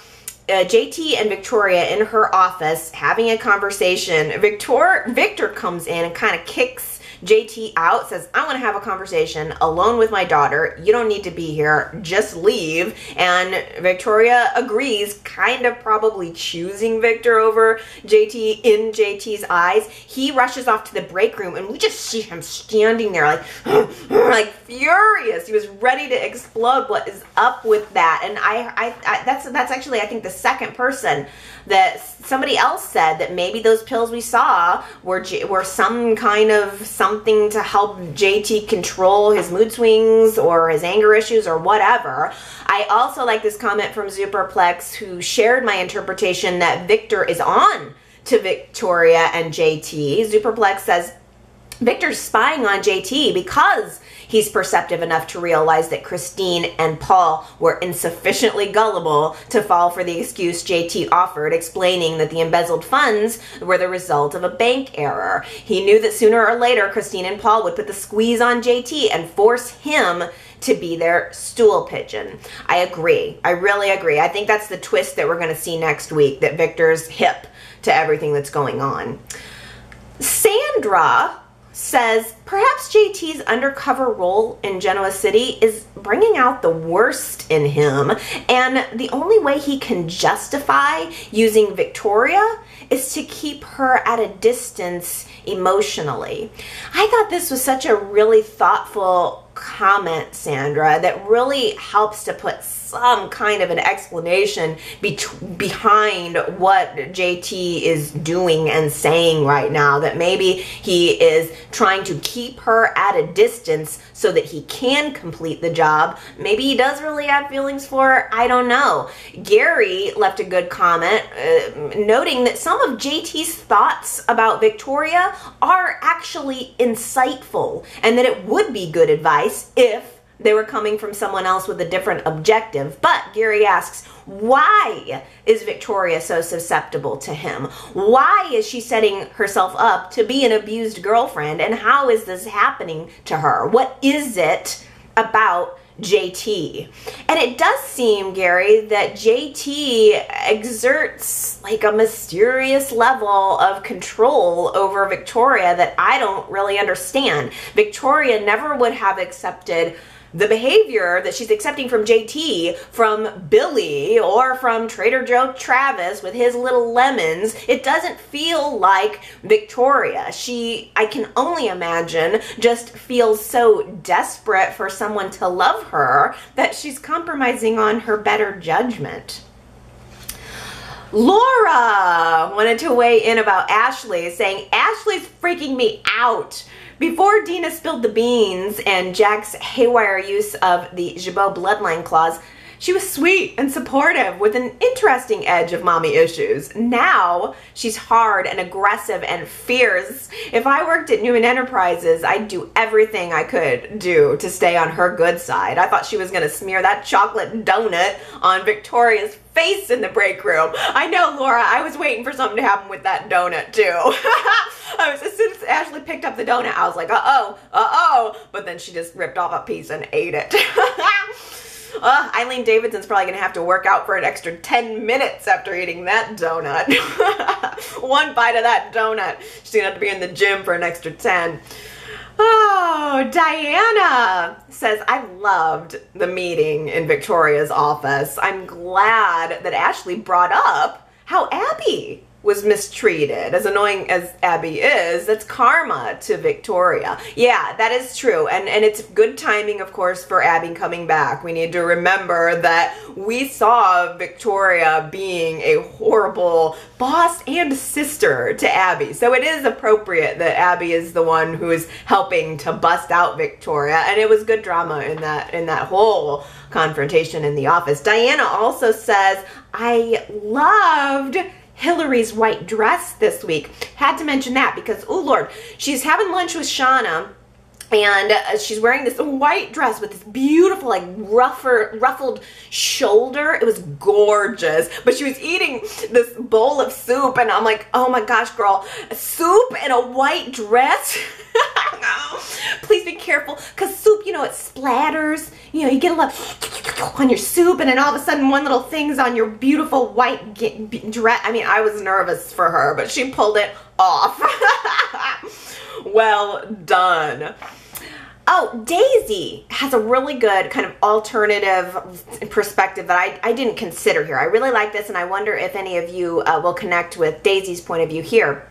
JT and Victoria in her office having a conversation. Victor comes in and kind of kicks JT out, says, I want to have a conversation alone with my daughter. You don't need to be here. Just leave. And Victoria agrees, kind of probably choosing Victor over JT in JT's eyes. He rushes off to the break room, and we just see him standing there like furious. He was ready to explode. What is up with that? And that's actually, I think, the second person that somebody else said that maybe those pills we saw were some kind of something to help JT control his mood swings or his anger issues or whatever. I also like this comment from Superplex, who shared my interpretation that Victor is on to Victoria and JT. Superplex says Victor's spying on JT because he's perceptive enough to realize that Christine and Paul were insufficiently gullible to fall for the excuse JT offered, explaining that the embezzled funds were the result of a bank error. He knew that sooner or later Christine and Paul would put the squeeze on JT and force him to be their stool pigeon. I agree. I really agree. I think that's the twist that we're going to see next week, that Victor's hip to everything that's going on. Sandra says perhaps JT's undercover role in Genoa City is bringing out the worst in him, and the only way he can justify using Victoria is to keep her at a distance emotionally. I thought this was such a really thoughtful comment, Sandra, that really helps to put some kind of an explanation behind what JT is doing and saying right now, that maybe he is trying to keep her at a distance so that he can complete the job. Maybe he does really have feelings for her. I don't know. Gary left a good comment noting that some of JT's thoughts about Victoria are actually insightful, and that it would be good advice if they were coming from someone else with a different objective. But Gary asks, why is Victoria so susceptible to him? Why is she setting herself up to be an abused girlfriend? And how is this happening to her? What is it about JT? And it does seem, Gary, that JT exerts like a mysterious level of control over Victoria that I don't really understand. Victoria never would have accepted the behavior that she's accepting from JT, from Billy, or from Trader Joe Travis with his little lemons. It doesn't feel like Victoria. She, I can only imagine, just feels so desperate for someone to love her that she's compromising on her better judgment. Laura wanted to weigh in about Ashley, saying, Ashley's freaking me out. Before Dina spilled the beans and Jack's haywire use of the Gibeau bloodline clause, she was sweet and supportive with an interesting edge of mommy issues. Now she's hard and aggressive and fierce. If I worked at Newman Enterprises, I'd do everything I could do to stay on her good side. I thought she was going to smear that chocolate donut on Victoria's face in the break room. I know, Laura, I was waiting for something to happen with that donut too. As soon as Ashley picked up the donut, I was like, uh-oh, but then she just ripped off a piece and ate it. Eileen Davidson's probably going to have to work out for an extra 10 minutes after eating that donut. One bite of that donut. She's going to have to be in the gym for an extra 10. Oh, Diana says, I loved the meeting in Victoria's office. I'm glad that Ashley brought up how Abby was mistreated. As annoying as Abby is, that's karma to Victoria. Yeah, that is true. And it's good timing, of course, for Abby coming back. We need to remember that we saw Victoria being a horrible boss and sister to Abby. So it is appropriate that Abby is the one who is helping to bust out Victoria. And it was good drama in that whole confrontation in the office. Diana also says, I loved Hilary's white dress this week. Had to mention that because, oh Lord, she's having lunch with Shauna, and she's wearing this white dress with this beautiful, like, ruffled shoulder. It was gorgeous. But she was eating this bowl of soup, and I'm like, oh my gosh, girl, soup and a white dress? Please be careful, because soup, you know, it splatters. You know, you get a lot on your soup, and then all of a sudden one little thing's on your beautiful white dress. I mean, I was nervous for her, but she pulled it off. Well done. Oh, Daisy has a really good kind of alternative perspective that I didn't consider here. I really like this, and I wonder if any of you will connect with Daisy's point of view here.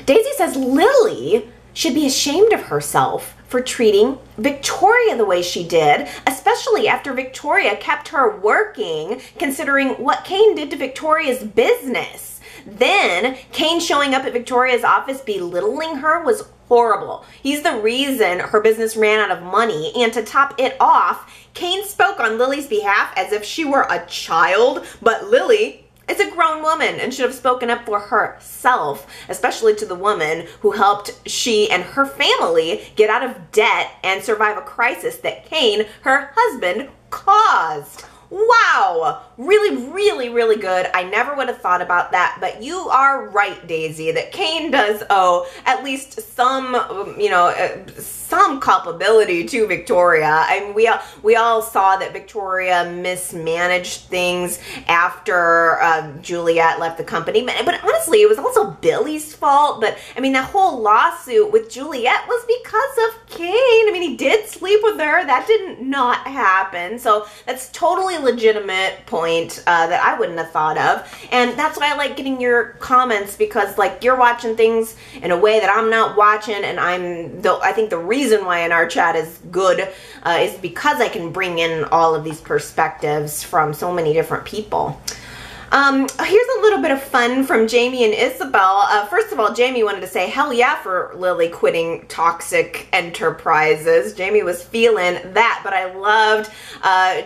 Daisy says Lily should be ashamed of herself for treating Victoria the way she did, especially after Victoria kept her working, considering what Kane did to Victoria's business. Then, Kane showing up at Victoria's office belittling her was horrible. He's the reason her business ran out of money, and to top it off, Kane spoke on Lily's behalf as if she were a child, but Lily is a grown woman and should have spoken up for herself, especially to the woman who helped she and her family get out of debt and survive a crisis that Kane, her husband, caused. Wow, really, really, really good. I never would have thought about that, but you are right, Daisy, that Kane does owe at least some, some culpability to Victoria. I mean, we all saw that Victoria mismanaged things after Juliet left the company, but honestly, it was also Billy's fault. But I mean, that whole lawsuit with Juliet was because of Kane. I mean, he did sleep with her. That did not happen. So that's totally legitimate point that I wouldn't have thought of, and that's why I like getting your comments, because like you're watching things in a way that I'm not watching, and I think the reason why Y&R Chat is good is because I can bring in all of these perspectives from so many different people. Here's a little bit of fun from Jamie and Isabel. First of all, Jamie wanted to say, hell yeah for Lily quitting toxic enterprises. Jamie was feeling that, but I loved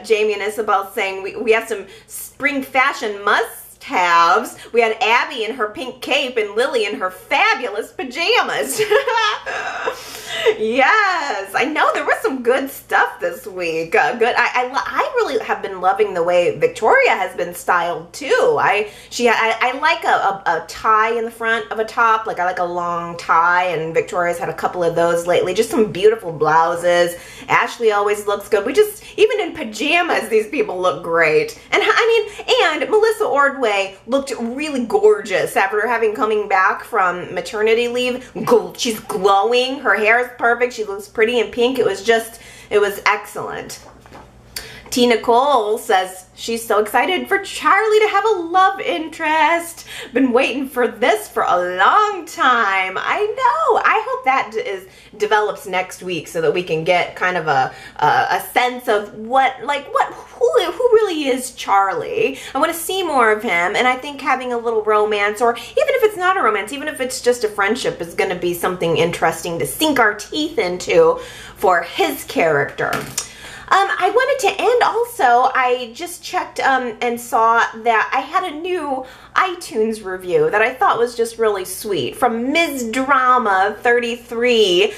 Jamie and Isabel saying we have some spring fashion must-haves. We had Abby in her pink cape and Lily in her fabulous pajamas. Yes, I know there was some good stuff this week. I really have been loving the way Victoria has been styled too. I like a tie in the front of a top. Like I like a long tie, and Victoria's had a couple of those lately. Just some beautiful blouses. Ashley always looks good. Even in pajamas, these people look great. And and Melissa Ordway looked really gorgeous after coming back from maternity leave. She's glowing. Her hair is perfect. She looks pretty in pink. It was excellent. T. Nicole says she's so excited for Charlie to have a love interest. Been waiting for this for a long time. I know. I hope that develops next week so that we can get kind of a sense of who really is Charlie. I want to see more of him, and I think having a little romance, or even if it's not a romance, even if it's just a friendship, is going to be something interesting to sink our teeth into for his character. I wanted to end also, I just checked and saw that I had a new iTunes review that I thought was just really sweet from Ms. Drama 33.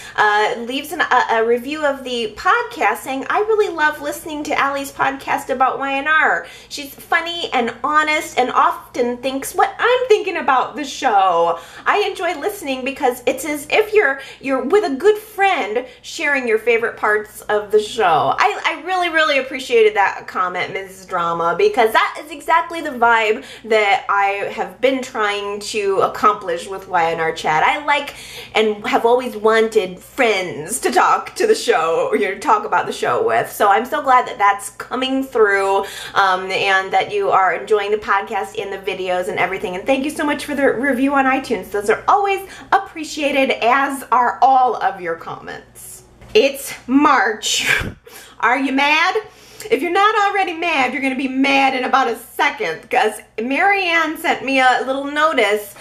Leaves a review of the podcast saying, I really love listening to Allie's podcast about Y&R. She's funny and honest and often thinks what I'm thinking about the show. I enjoy listening because it's as if you're with a good friend sharing your favorite parts of the show. I really, really appreciated that comment, Ms. Drama, because that is exactly the vibe that I have been trying to accomplish with Y&R Chat. I like and have always wanted friends to talk to the show, or talk about the show with. So I'm so glad that that's coming through, and that you are enjoying the podcast and the videos and everything. And thank you so much for the review on iTunes. Those are always appreciated, as are all of your comments. It's March. Are you mad? If you're not already mad, you're going to be mad in about a second, because Marianne sent me a little notice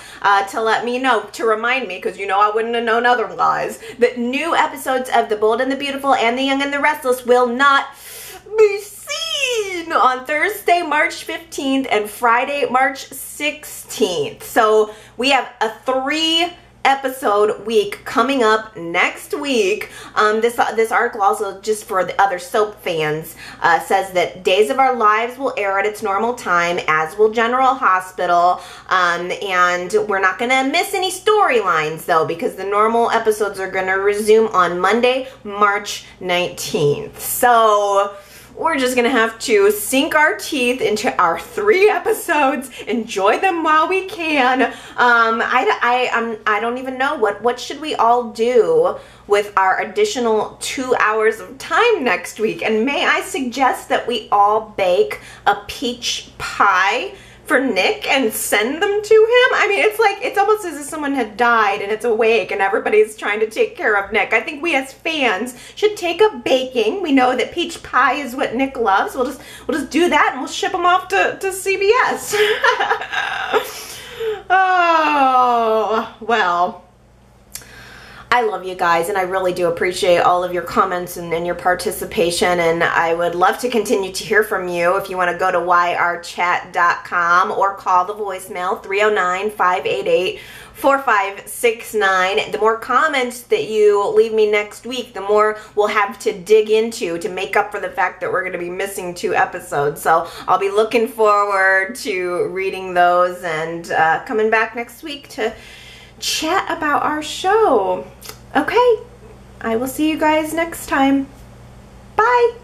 to let me know, to remind me, because I wouldn't have known otherwise, that new episodes of The Bold and the Beautiful and The Young and the Restless will not be seen on Thursday, March 15th and Friday, March 16th. So we have a 3-episode week coming up next week. This article also, just for the other soap fans, says that Days of Our Lives will air at its normal time, as will General Hospital, and we're not going to miss any storylines though, because the normal episodes are going to resume on Monday, March 19th. So we're just gonna have to sink our teeth into our 3 episodes, enjoy them while we can. I don't even know what should we all do with our additional 2 hours of time next week. And may I suggest that we all bake a peach pie for Nick and send them to him? I mean, it's almost as if someone had died and it's awake and everybody's trying to take care of Nick. I think we as fans should take up baking. We know that peach pie is what Nick loves. We'll just do that and we'll ship him off to CBS. Oh, well. I love you guys, and I really do appreciate all of your comments and your participation, and I would love to continue to hear from you. If you want to go to yrchat.com or call the voicemail 309-588-4569. The more comments that you leave me next week, the more we'll have to dig into to make up for the fact that we're going to be missing 2 episodes. So I'll be looking forward to reading those and coming back next week to chat about our show. Okay, I will see you guys next time. Bye.